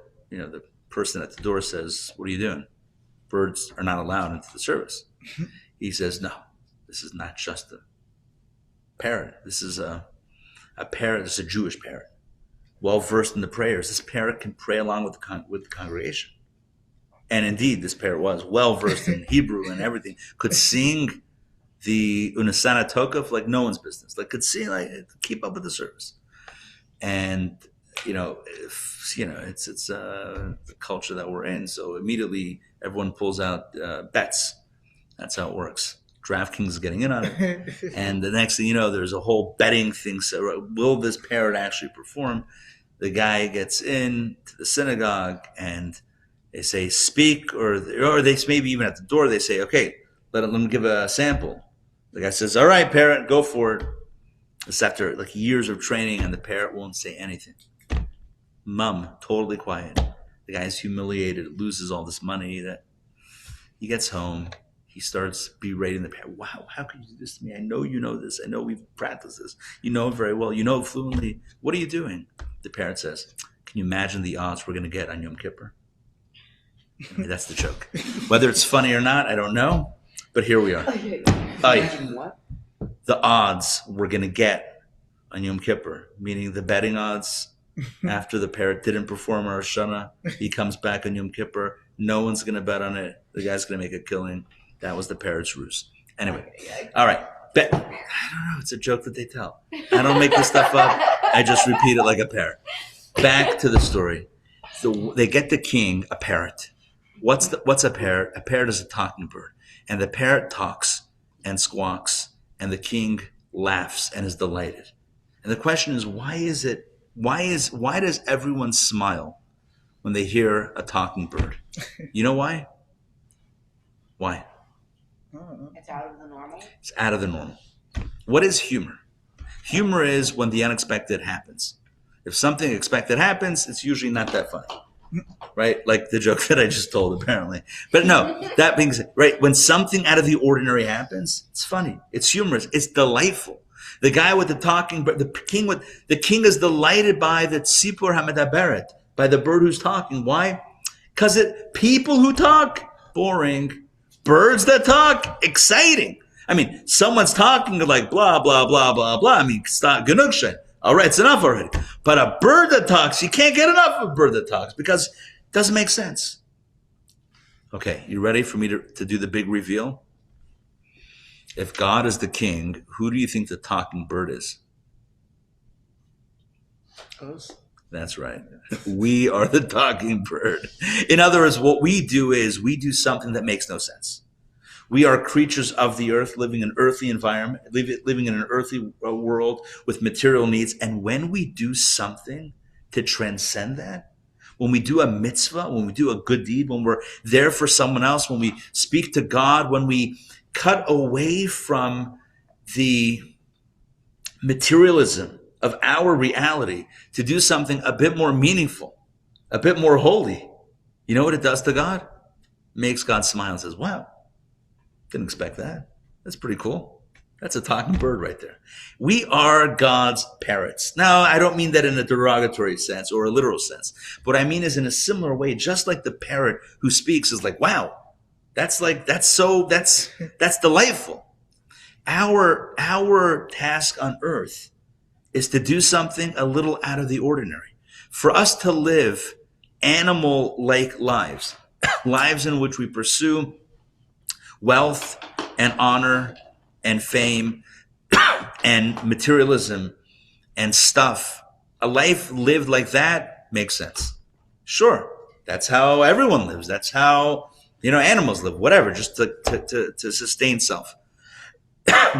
person at the door says, "What are you doing? Birds are not allowed into the service." He says, "No, this is not just a parrot. This is a parrot. This is a Jewish parrot, well versed in the prayers. This parrot can pray along with the congregation." And indeed, this parrot was well versed in Hebrew and everything. Could sing the Unasana Tokaf like no one's business. Like could sing, like keep up with the service. And it's the culture that we're in. So immediately everyone pulls out bets. That's how it works. DraftKings is getting in on it. And the next thing you know, there's a whole betting thing. So will this parrot actually perform? The guy gets in to the synagogue and they say, speak, or they maybe even at the door, they say, okay, let them give a sample. The guy says, all right, parrot, go for it. It's after like years of training and the parrot won't say anything. Mum, totally quiet. The guy's humiliated, loses all this money. That he gets home. He starts berating the parrot. Wow, how could you do this to me? I know you know this. I know we've practiced this. You know it very well. You know it fluently. What are you doing? The parrot says, can you imagine the odds we're going to get on Yom Kippur? I mean, that's the joke. Whether it's funny or not, I don't know. But here we are. Imagine what? The odds we're going to get on Yom Kippur, meaning the betting odds after the parrot didn't perform on Rosh Hashanah, he comes back on Yom Kippur. No one's going to bet on it. The guy's going to make a killing. That was the parrot's ruse. Anyway, all right. I don't know. It's a joke that they tell. I don't make this stuff up. I just repeat it like a parrot. Back to the story. So they get the king a parrot. What's a parrot? A parrot is a talking bird. And the parrot talks and squawks, and the king laughs and is delighted. And the question is, why does everyone smile when they hear a talking bird? You know why? Why? It's out of the normal. It's out of the normal. What is humor? Humor is when the unexpected happens. If something expected happens, it's usually not that funny. Right? Like the joke that I just told, apparently. But no, that being said, right, when something out of the ordinary happens, it's funny. It's humorous. It's delightful. The guy with the talking bird, the king is delighted by the tzipor hamedaberet, by the bird who's talking. Why? Because people who talk, boring. Birds that talk, exciting. I mean, someone's talking like blah, blah, blah, blah, blah. I mean, stop, genugshay. All right, it's enough already. But a bird that talks, you can't get enough of a bird that talks because it doesn't make sense. Okay, you ready for me to do the big reveal? If God is the king, who do you think the talking bird is? Us. That's right. We are the talking bird. In other words, what we do is we do something that makes no sense. We are creatures of the earth, living in an earthly environment, living in an earthly world with material needs. And when we do something to transcend that, when we do a mitzvah, when we do a good deed, when we're there for someone else, when we speak to God, when we cut away from the materialism of our reality to do something a bit more meaningful, a bit more holy, you know what it does to God? Makes God smile and says, wow, didn't expect that. That's pretty cool. That's a talking bird right there. We are God's parrots. Now, I don't mean that in a derogatory sense or a literal sense. What I mean is in a similar way, just like the parrot who speaks is like, wow, that's delightful. Our task on earth is to do something a little out of the ordinary. For us to live animal-like lives, lives in which we pursue wealth and honor and fame and materialism and stuff. A life lived like that makes sense. Sure, that's how everyone lives. That's how, animals live, whatever, just to sustain self.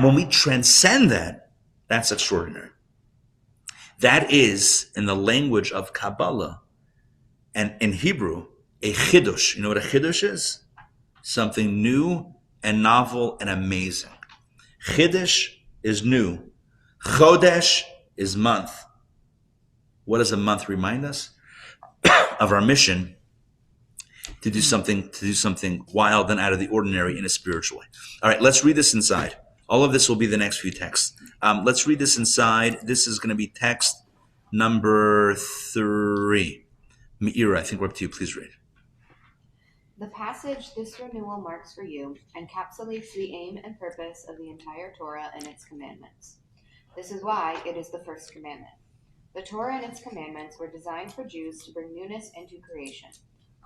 When we transcend that, that's extraordinary. That is, in the language of Kabbalah and in Hebrew, a chidush. You know what a chidush is? Something new and novel and amazing. Chiddush is new. Chodesh is month. What does a month remind us? Of our mission to do something wild and out of the ordinary in a spiritual way. All right, let's read this inside. All of this will be the next few texts. Let's read this inside. This is going to be text number 3. Meira, I think we're up to you. Please read. The passage this renewal marks for you encapsulates the aim and purpose of the entire Torah and its commandments. This is why it is the first commandment. The Torah and its commandments were designed for Jews to bring newness into creation.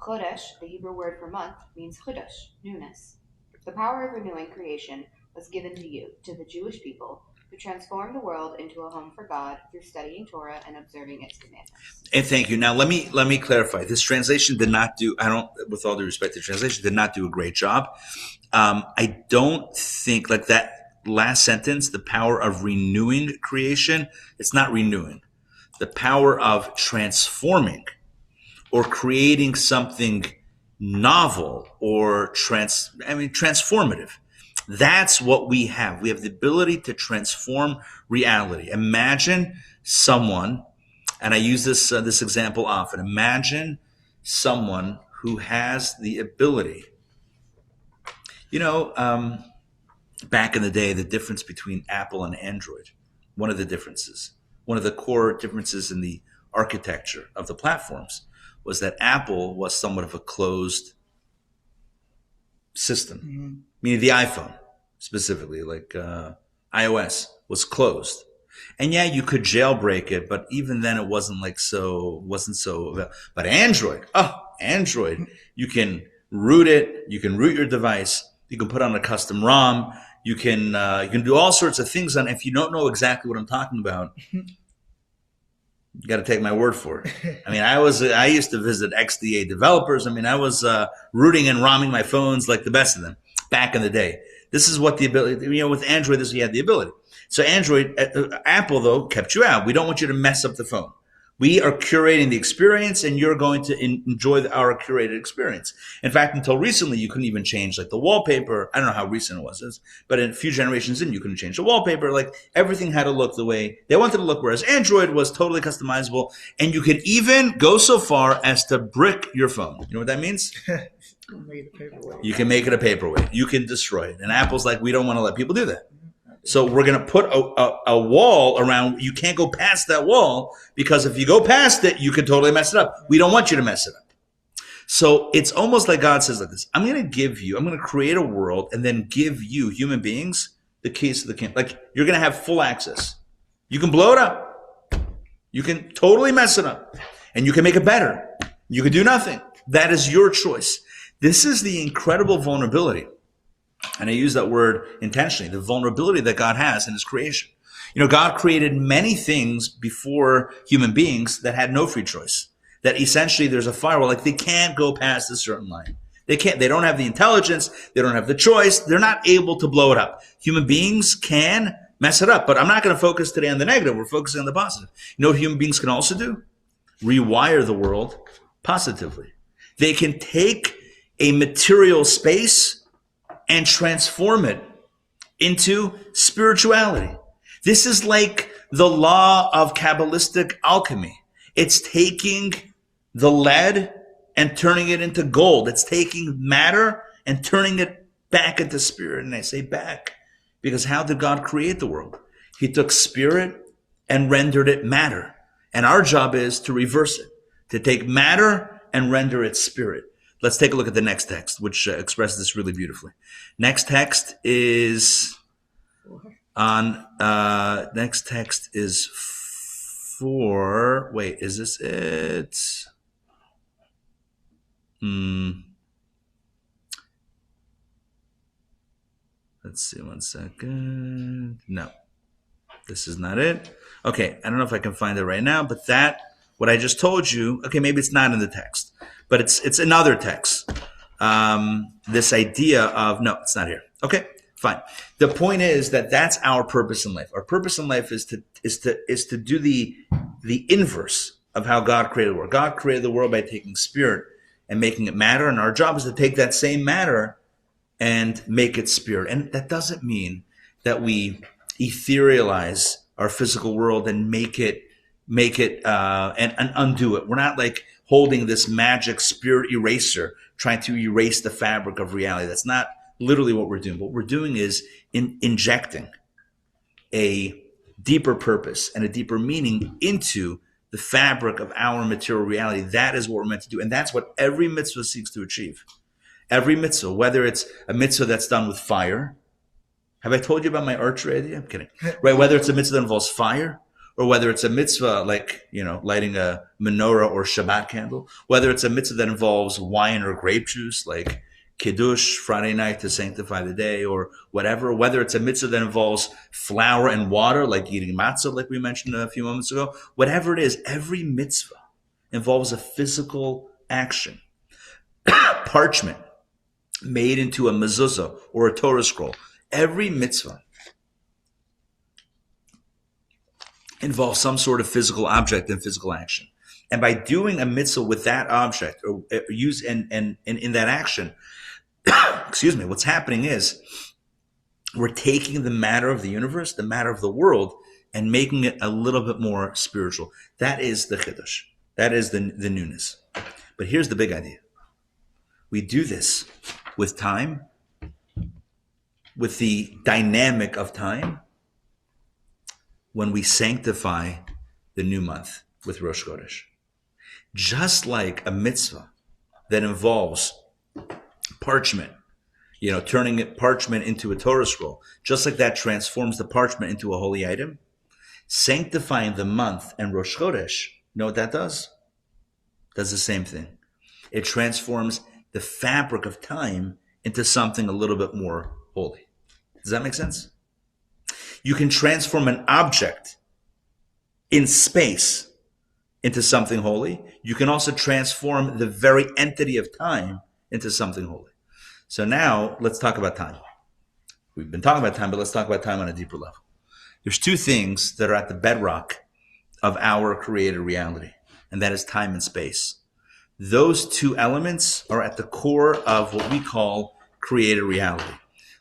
Chodesh, the Hebrew word for month, means chudash, newness. The power of renewing creation was given to you, to the Jewish people, to transform the world into a home for God through studying Torah and observing its commandments. And thank you. Now, let me clarify. This translation did not do, with all due respect, the translation did not do a great job. I don't think, like that last sentence, the power of renewing creation, it's not renewing. The power of transforming or creating something novel or transformative. That's what we have. We have the ability to transform reality. Imagine someone, and I use this example often. Imagine someone who has the ability. Back in the day, the difference between Apple and Android, one of the core differences in the architecture of the platforms was that Apple was somewhat of a closed system, meaning the iPhone specifically, like iOS, was closed. And yeah, you could jailbreak it, but even then it wasn't so. But Android, you can root it, you can root your device, you can put on a custom ROM, you can do all sorts of things on. If you don't know exactly what I'm talking about, you got to take my word for it. I used to visit XDA developers. I was rooting and ROMing my phones like the best of them back in the day. This is what the ability, with Android, you had the ability. So Apple, though, kept you out. We don't want you to mess up the phone. We are curating the experience, and you're going to enjoy our curated experience. In fact, until recently, you couldn't even change the wallpaper. I don't know how recent it was, but a few generations in, you couldn't change the wallpaper. Everything had to look the way they wanted to look, whereas Android was totally customizable, and you could even go so far as to brick your phone. You know what that means? You can make it a paperweight. You can destroy it. And Apple's like, we don't want to let people do that. So we're going to put a wall around. You can't go past that wall, because if you go past it, you could totally mess it up. We don't want you to mess it up. So it's almost like God says like this: I'm going to create a world and then give you, human beings, the keys to the kingdom. You're going to have full access. You can blow it up. You can totally mess it up. And you can make it better. You can do nothing. That is your choice. This is the incredible vulnerability. And I use that word intentionally, the vulnerability that God has in his creation. God created many things before human beings that had no free choice. That essentially there's a firewall, they can't go past a certain line. They don't have the intelligence, they don't have the choice, they're not able to blow it up. Human beings can mess it up, but I'm not going to focus today on the negative, we're focusing on the positive. You know what human beings can also do? Rewire the world positively. They can take a material space and transform it into spirituality. This is like the law of Kabbalistic alchemy. It's taking the lead and turning it into gold. It's taking matter and turning it back into spirit. And I say back Because how did God create the world? He took spirit and rendered it matter. And our job is to reverse it, to take matter and render it spirit. Let's take a look at the next text, which expresses this really beautifully. Next text is for, wait, is this it? Let's see, one second. No, this is not it. Okay, I don't know if I can find it right now, but what I just told you, okay, maybe it's not in the text, but it's another text. This idea of, no, it's not here. Okay, fine. The point is that that's our purpose in life. Our purpose in life is to do the inverse of how God created the world. God created the world by taking spirit and making it matter, and our job is to take that same matter and make it spirit. And that doesn't mean that we etherealize our physical world and make it and undo it. We're not like holding this magic spirit eraser trying to erase the fabric of reality. That's not literally what we're doing. What we're doing is injecting a deeper purpose and a deeper meaning into the fabric of our material reality. That is what we're meant to do. And that's what every mitzvah seeks to achieve. Every mitzvah, whether it's a mitzvah that's done with fire. Have I told you about my archery idea? I'm kidding. Right? Whether it's a mitzvah that involves fire, or whether it's a mitzvah like, lighting a menorah or Shabbat candle, whether it's a mitzvah that involves wine or grape juice, like Kiddush, Friday night to sanctify the day, or whatever, whether it's a mitzvah that involves flour and water, like eating matzah, like we mentioned a few moments ago, whatever it is, every mitzvah involves a physical action. Parchment made into a mezuzah or a Torah scroll. Every mitzvah involves some sort of physical object and physical action. And by doing a mitzvah with that object or use and in that action, what's happening is we're taking the matter of the universe, the matter of the world, and making it a little bit more spiritual. That is the chiddush. That is the newness. But here's the big idea. We do this with time, with the dynamic of time, when we sanctify the new month with Rosh Chodesh. Just like a mitzvah that involves parchment, turning parchment into a Torah scroll, just like that transforms the parchment into a holy item, sanctifying the month and Rosh Chodesh, you know what that does? Does the same thing. It transforms the fabric of time into something a little bit more holy. Does that make sense? You can transform an object in space into something holy. You can also transform the very entity of time into something holy. So now let's talk about time. We've been talking about time, but let's talk about time on a deeper level. There's two things that are at the bedrock of our created reality, and that is time and space. Those two elements are at the core of what we call created reality.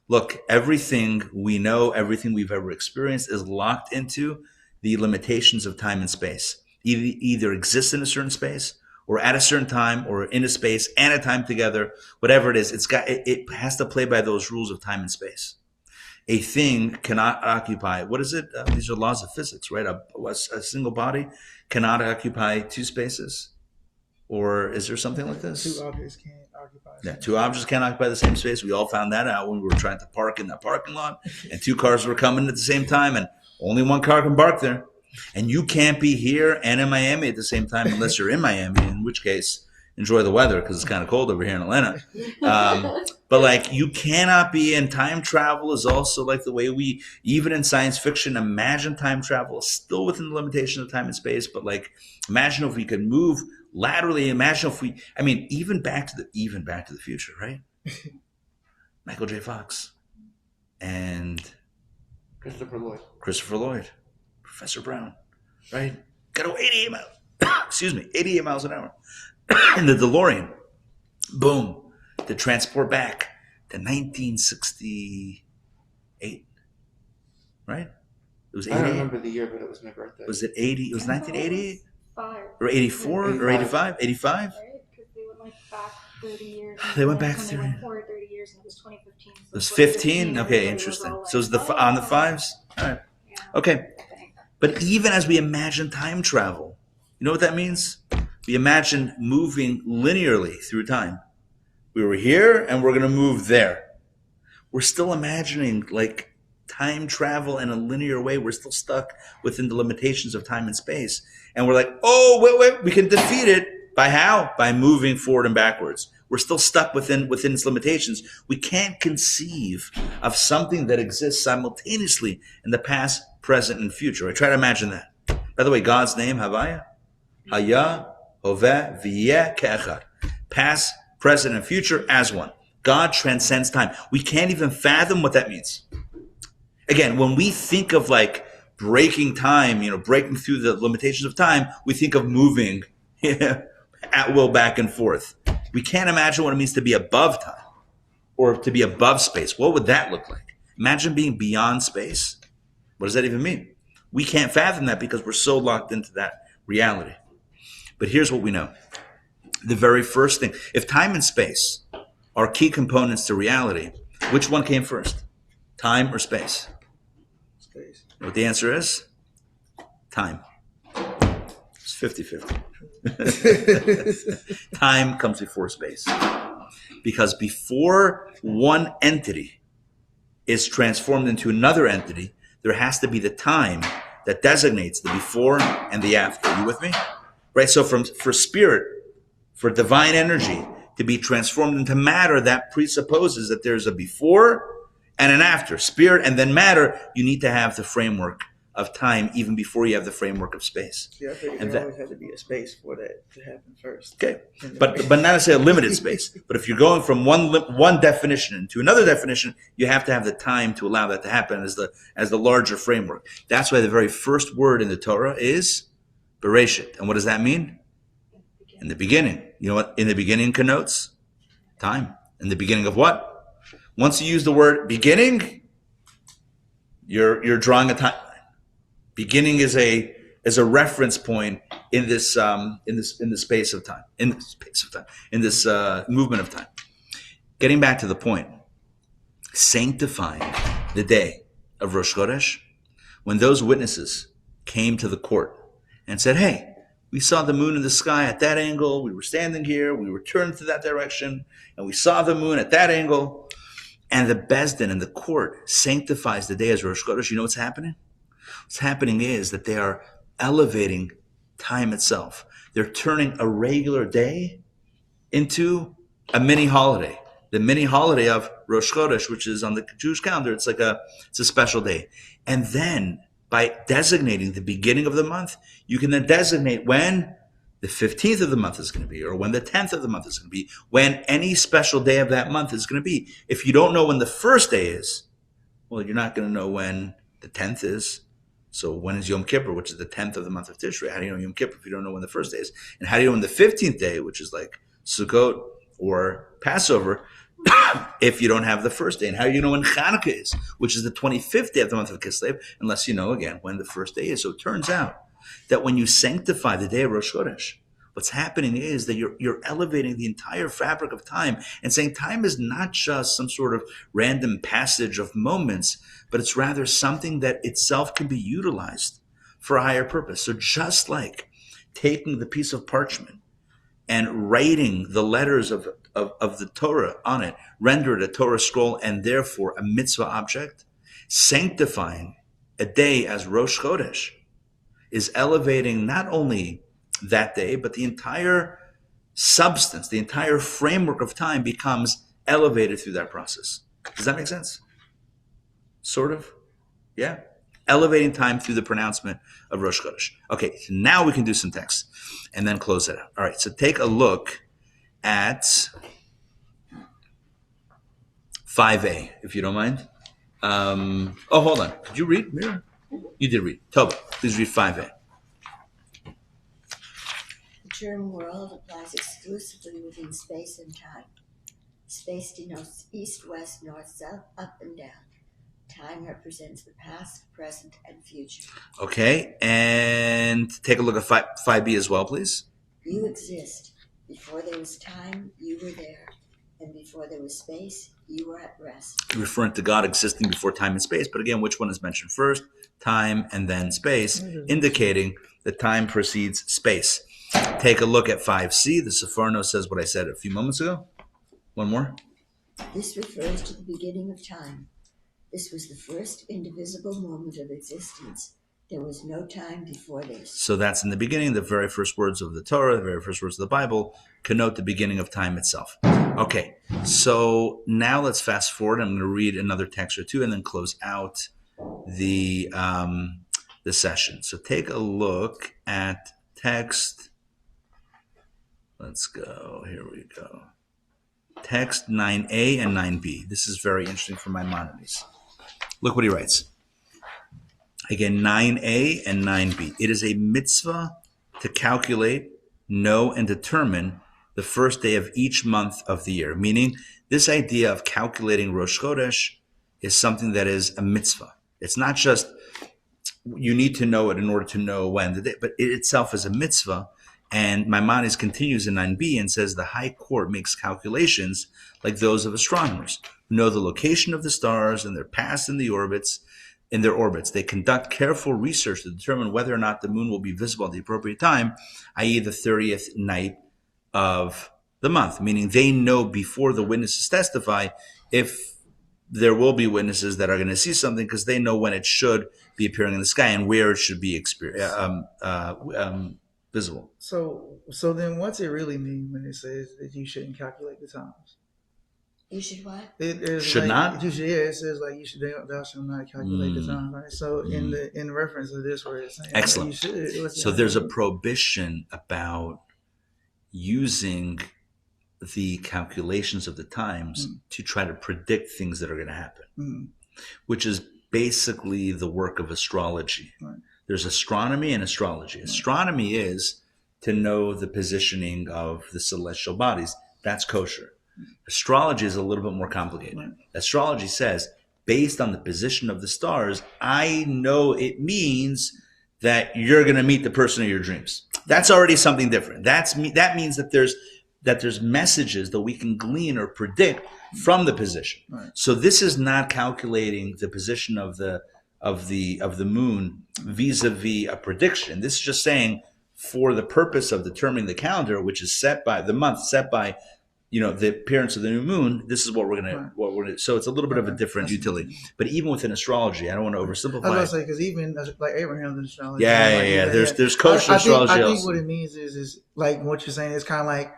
Look, everything we know, everything we've ever experienced is locked into the limitations of time and space. Either exists in a certain space or at a certain time or in a space and a time together, whatever it is, it has to play by those rules of time and space. A thing cannot occupy, what is it? These are laws of physics, right? A single body cannot occupy two spaces. Or is there something like this? Two objects can't occupy. Yeah, two objects can't occupy the same space. We all found that out when we were trying to park in that parking lot, and two cars were coming at the same time, and only one car can park there. And you can't be here and in Miami at the same time unless you're in Miami, in which case, enjoy the weather because it's kind of cold over here in Atlanta. But you cannot be in time travel is also like the way we, even in science fiction, imagine time travel is still within the limitation of time and space. But imagine if we could move laterally. Imagine if even back to the future, right? Michael J. Fox and Christopher Lloyd, Professor Brown, right? Got to go 88 miles an hour. In the DeLorean, boom, to transport back to 1968, right? It was 88. I don't remember the year, but it was my birthday. Was it 80? It was 1988? Five. Or 84? Or 85? 85? Right? Because they went back 30 years. They went back They 30. went forward 30 years, and it was 2015. So It was 2015, 15? Okay, everybody was interesting. all like, So it was on the fives? All right. Yeah, Okay. I think. But even as we imagine time travel, you know what that means? We imagine moving linearly through time. We were here and we're going to move there. We're still imagining like time travel in a linear way. We're still stuck within the limitations of time and space. And we're like, oh, wait, we can defeat it. By how? By moving forward and backwards. We're still stuck within its limitations. We can't conceive of something that exists simultaneously in the past, present, and future. I try to imagine that. By the way, God's name, Havaya, Haya, Hoveh, V'yeh, Ke'echad. Past, present, and future as one. God transcends time. We can't even fathom what that means. Again, when we think of like breaking time, breaking through the limitations of time, we think of moving at will back and forth. We can't imagine what it means to be above time or to be above space. What would that look like? Imagine being beyond space. What does that even mean? We can't fathom that because we're so locked into that reality. But here's what we know. The very first thing, if time and space are key components to reality, which one came first? Time or space? Space. You know what the answer is? Time. It's 50-50. Time comes before space. Because before one entity is transformed into another entity, there has to be the time that designates the before and the after. Are you with me? Right? So for spirit, for divine energy to be transformed into matter, that presupposes that there's a before and an after. Spirit and then matter, you need to have the framework of time even before you have the framework of space. See, I think there always had to be a space for that to happen first. Okay, but not necessarily a limited space. But if you're going from one definition to another definition, you have to have the time to allow that to happen as the larger framework. That's why the very first word in the Torah is Bereshit. And what does that mean? In the beginning. You know what in the beginning connotes? Time. In the beginning of what? Once you use the word beginning, you're drawing a timeline. Beginning is a reference point in this space of time, in this movement of time. Getting back to the point, sanctifying the day of Rosh Chodesh, when those witnesses came to the court and said, "Hey, we saw the moon in the sky at that angle. We were standing here. We were turned to that direction, and we saw the moon at that angle." And the Beis Din and the court sanctifies the day as Rosh Chodesh. You know what's happening? What's happening is that they are elevating time itself. They're turning a regular day into a mini holiday. The mini holiday of Rosh Chodesh, which is on the Jewish calendar, it's a special day. And then by designating the beginning of the month, you can then designate when the 15th of the month is going to be, or when the 10th of the month is going to be, when any special day of that month is going to be. If you don't know when the first day is, well, you're not going to know when the 10th is. So when is Yom Kippur, which is the 10th of the month of Tishrei? How do you know Yom Kippur if you don't know when the first day is? And how do you know when the 15th day, which is like Sukkot or Passover, if you don't have the first day? And how do you know when Chanukah is, which is the 25th day of the month of Kislev, unless you know, again, when the first day is? So it turns out that when you sanctify the day of Rosh Chodesh, what's happening is that you're elevating the entire fabric of time and saying time is not just some sort of random passage of moments, but it's rather something that itself can be utilized for a higher purpose. So just like taking the piece of parchment and writing the letters of the Torah on it, render it a Torah scroll and therefore a mitzvah object, sanctifying a day as Rosh Chodesh is elevating not only that day, but the entire substance, the entire framework of time becomes elevated through that process. Does that make sense? Sort of? Yeah? Elevating time through the pronouncement of Rosh Chodesh. Okay, so now we can do some text and then close it out. All right, so take a look at 5a, if you don't mind. Hold on. Did you read, Mira? You did read. Toba, please read 5a. The term world applies exclusively within space and time. Space denotes east, west, north, south, up, and down. Time represents the past, present, and future. Okay, and take a look at 5b as well, please. You exist. Before there was time, you were there. And before there was space, you were at rest. Referring to God existing before time and space. But again, which one is mentioned first? Time and then space, indicating that time precedes space. Take a look at 5c. The Sepharno says what I said a few moments ago. One more. This refers to the beginning of time. This was the first indivisible moment of existence. There was no time before this. So that's in the beginning. The very first words of the Torah, the very first words of the Bible, connote the beginning of time itself. Okay, so now let's fast forward. I'm going to read another text or two and then close out the session. So take a look at text. Let's go. Here we go. Text 9a and 9b. This is very interesting for Maimonides. Look what he writes. Again, 9a and 9b. It is a mitzvah to calculate, know, and determine the first day of each month of the year. Meaning, this idea of calculating Rosh Chodesh is something that is a mitzvah. It's not just you need to know it in order to know when the day, but it itself is a mitzvah. And Maimonides continues in 9b and says the high court makes calculations like those of astronomers who know the location of the stars and their paths in their orbits. They conduct careful research to determine whether or not the moon will be visible at the appropriate time, i.e. the 30th night of the month, meaning they know before the witnesses testify if there will be witnesses that are going to see something because they know when it should be appearing in the sky and where it should be visible. So then what's it really mean when it says that you shouldn't calculate the times? You should what? Should not? You should, it says like you should thou shalt not calculate the time, right? So in reference to this where it's saying excellent. You should, so there's a prohibition about using the calculations of the times to try to predict things that are going to happen, which is basically the work of astrology. Right. There's astronomy and astrology. Right. Astronomy is to know the positioning of the celestial bodies. That's kosher. Astrology is a little bit more complicated. Right. Astrology says, based on the position of the stars, I know it means that you're going to meet the person of your dreams. That's already something different. That means that there's messages that we can glean or predict from the position. Right. So this is not calculating the position of the moon vis-a-vis a prediction. This is just saying, for the purpose of determining the calendar, which is set by the month, set by the appearance of the new moon, this is what we're gonna. So it's a little bit of a different utility. But even within astrology, I don't want to oversimplify. I was gonna say because even like Abraham's astrology. Yeah. There's kosher astrology. I think what it means is like what you're saying is kind of like.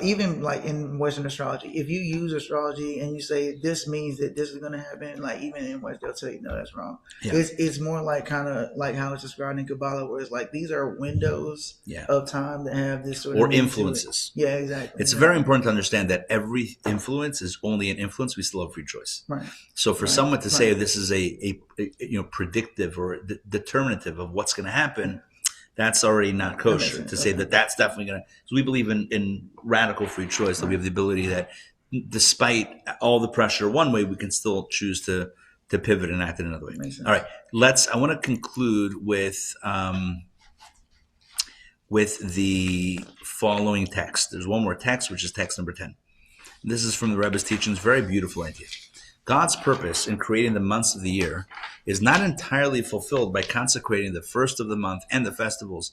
Even like in Western astrology, if you use astrology and you say this means that this is going to happen, like even in West, they'll tell you no, that's wrong. Yeah. It's more like kind of like how it's described in Kabbalah, where it's like these are windows of time that have this sort of or influences. Yeah, exactly. It's very important to understand that every influence is only an influence. We still have free choice. Right. So for someone to say this is a predictive or determinative of what's going to happen. That's already not kosher to say that that's definitely going to. So we believe in radical free choice, that we have the ability that despite all the pressure one way, we can still choose to pivot and act in another way. All right. I want to conclude with the following text. There's one more text, which is text number 10. This is from the Rebbe's teachings. Very beautiful idea. God's purpose in creating the months of the year is not entirely fulfilled by consecrating the first of the month and the festivals,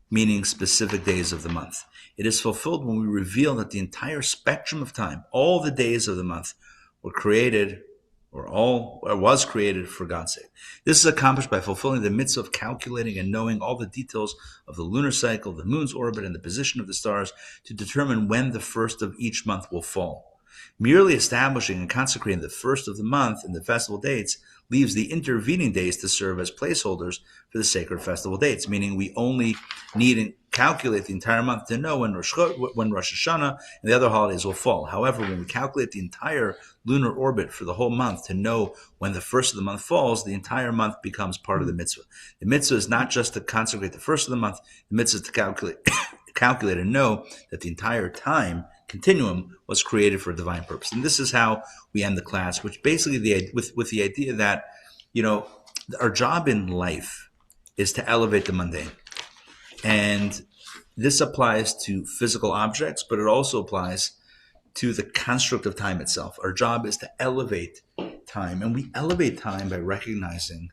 meaning specific days of the month. It is fulfilled when we reveal that the entire spectrum of time, all the days of the month, were created or was created for God's sake. This is accomplished by fulfilling the mitzvah of calculating and knowing all the details of the lunar cycle, the moon's orbit, and the position of the stars to determine when the first of each month will fall. Merely establishing and consecrating the first of the month and the festival dates leaves the intervening days to serve as placeholders for the sacred festival dates, meaning we only need to calculate the entire month to know when Rosh Hashanah and the other holidays will fall. However, when we calculate the entire lunar orbit for the whole month to know when the first of the month falls, the entire month becomes part of the mitzvah. The mitzvah is not just to consecrate the first of the month, the mitzvah is to calculate and know that the entire time continuum was created for a divine purpose. And this is how we end the class, which basically with the idea that, our job in life is to elevate the mundane. And This applies to physical objects, but it also applies to the construct of time itself. Our job is to elevate time, and we elevate time by recognizing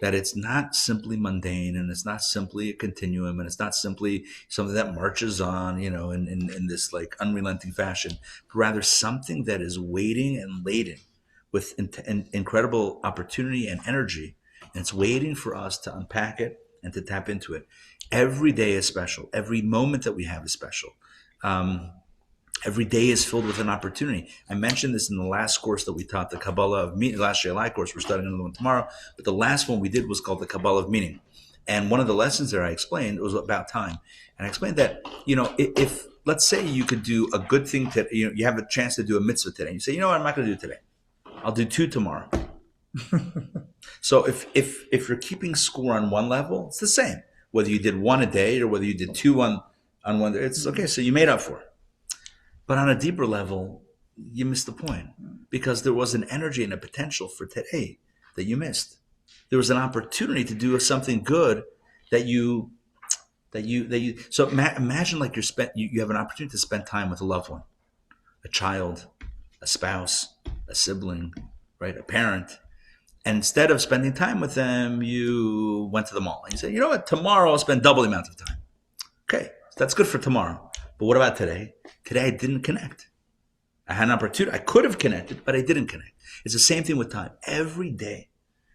that it's not simply mundane, and it's not simply a continuum, and it's not simply something that marches on, in this like unrelenting fashion, but rather something that is waiting and laden with incredible opportunity and energy, and it's waiting for us to unpack it and to tap into it. Every day is special. Every moment that we have is special. Every day is filled with an opportunity. I mentioned this in the last course that we taught, the Kabbalah of Meaning, last July course. We're starting another one tomorrow. But the last one we did was called the Kabbalah of Meaning. And one of the lessons there I explained was about time. And I explained that, if let's say you could do a good thing today, you have a chance to do a mitzvah today. And you say, what, I'm not going to do it today. I'll do 2 tomorrow. So if you're keeping score on one level, it's the same. Whether you did 1 a day or whether you did 2 on one day, it's okay. So you made up for it. But on a deeper level, you missed the point because there was an energy and a potential for today that you missed. There was an opportunity to do something good so imagine like you have an opportunity to spend time with a loved one, a child, a spouse, a sibling, right? A parent. And instead of spending time with them, you went to the mall and you said, what, tomorrow I'll spend double the amount of time. Okay, that's good for tomorrow. But what about today? Today I didn't connect. I had an opportunity. I could have connected, but I didn't connect. It's the same thing with time. Every day,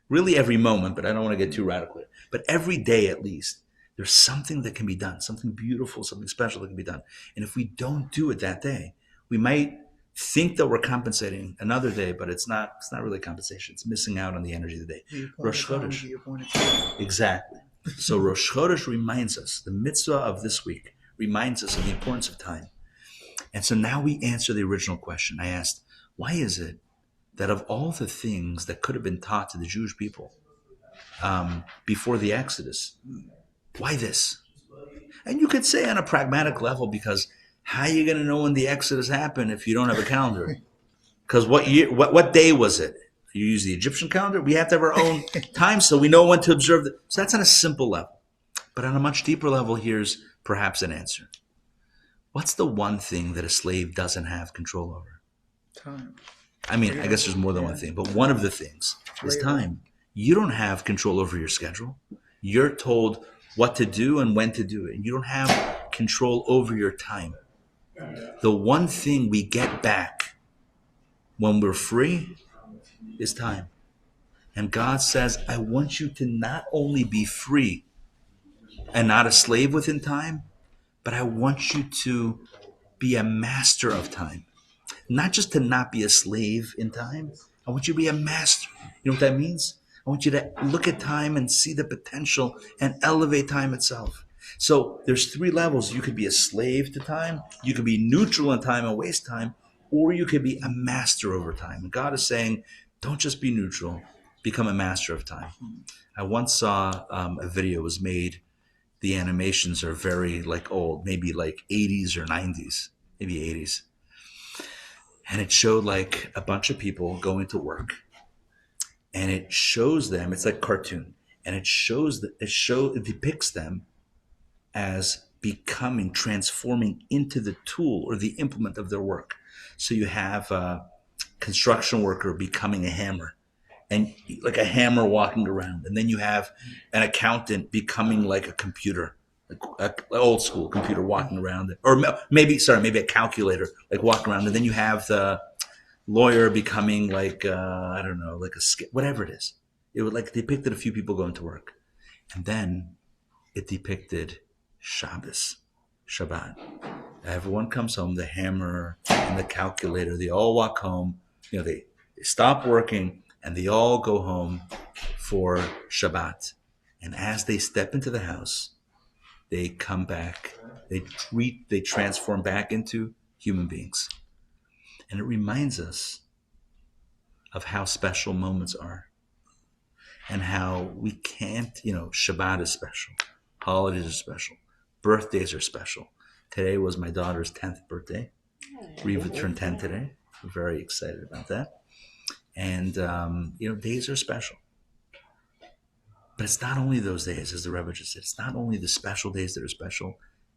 really every moment, but I don't want to get too radical. But every day at least, there's something that can be done, something beautiful, something special that can be done. And if we don't do it that day, we might think that we're compensating another day, but it's not really compensation. It's missing out on the energy of the day. Rosh Chodesh. Exactly. So Rosh Chodesh reminds us, the mitzvah of this week reminds us of the importance of time. And so now we answer the original question. I asked, why is it that of all the things that could have been taught to the Jewish people before the Exodus, why this? And you could say on a pragmatic level, because how are you going to know when the Exodus happened if you don't have a calendar? Because what day was it? You use the Egyptian calendar? We have to have our own time so we know when to observe. So that's on a simple level. But on a much deeper level, here's perhaps an answer. What's the one thing that a slave doesn't have control over? Time. I mean, I guess there's more than one thing, but one of the things is time. You don't have control over your schedule. You're told what to do and when to do it. And you don't have control over your time. The one thing we get back when we're free is time. And God says, I want you to not only be free and not a slave within time, but I want you to be a master of time. Not just to not be a slave in time. I want you to be a master. You know what that means? I want you to look at time and see the potential and elevate time itself. So there's 3 levels. You could be a slave to time. You could be neutral in time and waste time. Or you could be a master over time. And God is saying, don't just be neutral. Become a master of time. I once saw a video was made. The animations are very old, maybe 80s or 90s, maybe 80s. And it showed a bunch of people going to work. And it shows them, it's like cartoon. And it depicts them as transforming into the tool or the implement of their work. So you have a construction worker becoming a hammer. And like a hammer walking around. And then you have an accountant becoming like a computer, an old school computer walking around. Or maybe a calculator, walking around. And then you have the lawyer becoming whatever it is. It would depicted a few people going to work. And then it depicted Shabbat. Everyone comes home, the hammer and the calculator, they all walk home. They stop working. And they all go home for Shabbat. And as they step into the house, they come back. They transform back into human beings. And it reminds us of how special moments are. And how we can't, Shabbat is special. Holidays are special. Birthdays are special. Today was my daughter's 10th birthday. Reva turned 10 today. We're very excited about that. And, days are special. But it's not only those days, as the Rabbi just said. It's not only the special days that are special.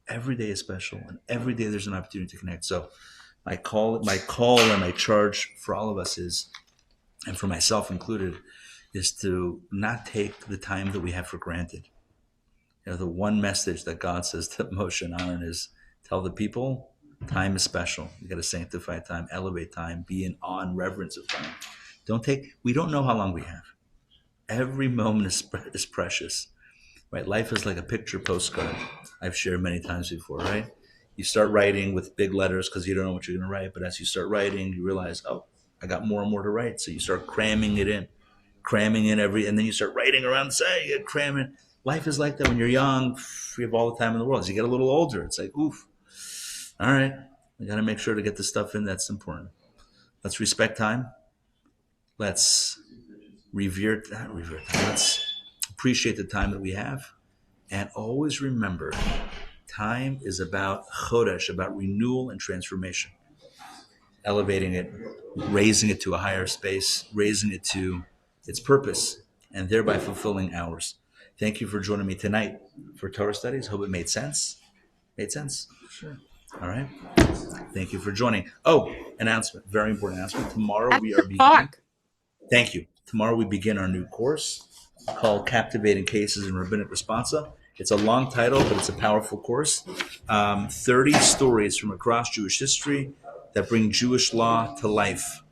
Every day is special, and every day there's an opportunity to connect. So my call and my charge for all of us is, and for myself included, is to not take the time that we have for granted. The one message that God says to Moshe and Aaron is, tell the people, time is special. You got to sanctify time, elevate time, be in awe and reverence of time. We don't know how long we have. Every moment is precious, right? Life is like a picture postcard. I've shared many times before, right? You start writing with big letters because you don't know what you're going to write. But as you start writing, you realize, oh, I got more and more to write. So you start cramming in and then you start writing around the side, you get cramming. Life is like that when you're young. You have all the time in the world. As you get a little older, it's like, oof. All right, we got to make sure to get the stuff in that's important. Let's respect time. Let's not revere time. Let's appreciate the time that we have. And always remember, time is about chodesh, about renewal and transformation. Elevating it, raising it to a higher space, raising it to its purpose, and thereby fulfilling ours. Thank you for joining me tonight for Torah Studies. Hope it made sense. Made sense? Sure. All right. Thank you for joining. Oh, announcement. Very important announcement. Tomorrow we are beginning. Thank you. Tomorrow we begin our new course called Captivating Cases in Rabbinic Responsa. It's a long title, but it's a powerful course. 30 stories from across Jewish history that bring Jewish law to life.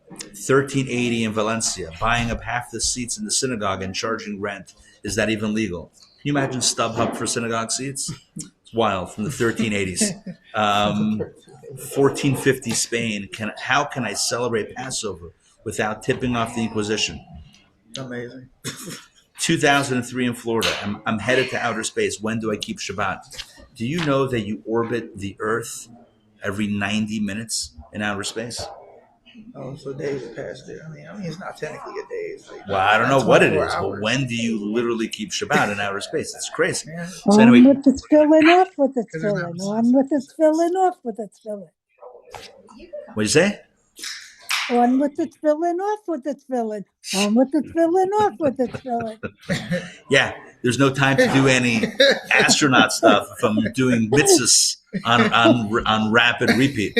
1380 in Valencia, buying up half the seats in the synagogue and charging rent. Is that even legal? Can you imagine StubHub for synagogue seats? It's wild, from the 1380s. 1450 Spain. How can I celebrate Passover without tipping off the Inquisition? Amazing. 2003 in Florida. I'm headed to outer space. When do I keep Shabbat? Do you know that you orbit the Earth every 90 minutes in outer space? Oh, so days are past there. I mean, it's not technically a day. It's like, well, I don't know what it is, hours. but when do you literally keep Shabbat in outer space? It's crazy. Yeah. So anyway, on with the tefillin, off with the tefillin. On with the tefillin, off with the tefillin. What you say? On with the tefillin, off with the tefillin. On with the tefillin, off with the tefillin. Yeah, there's no time to do any astronaut stuff if I'm doing mitzvahs on rapid repeat.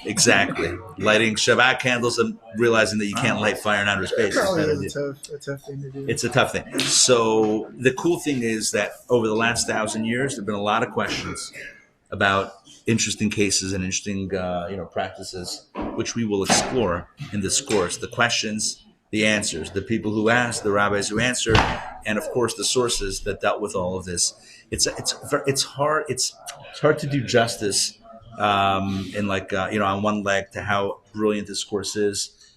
Exactly. Lighting Shabbat candles and realizing that you can't light fire in outer space. It's a tough thing to do. It's a tough thing. So the cool thing is that over the last 1,000 years, there have been a lot of questions about interesting cases and interesting practices, which we will explore in this course. The questions, the answers, the people who asked, the rabbis who answered, and of course the sources that dealt with all of this. It's hard to do justice in on one leg to how brilliant this course is.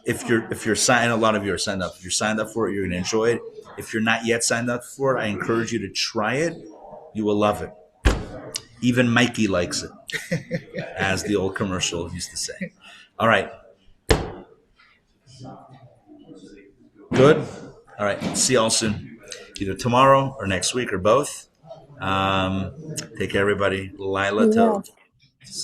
If you're signed, a lot of you are signed up. If you're signed up for it, you're going to enjoy it. If you're not yet signed up for it, I encourage you to try it. You will love it. Even Mikey likes it, as the old commercial used to say. All right. Good? All right. See y'all soon. Either tomorrow or next week or both. Take care, everybody. Lila Tov.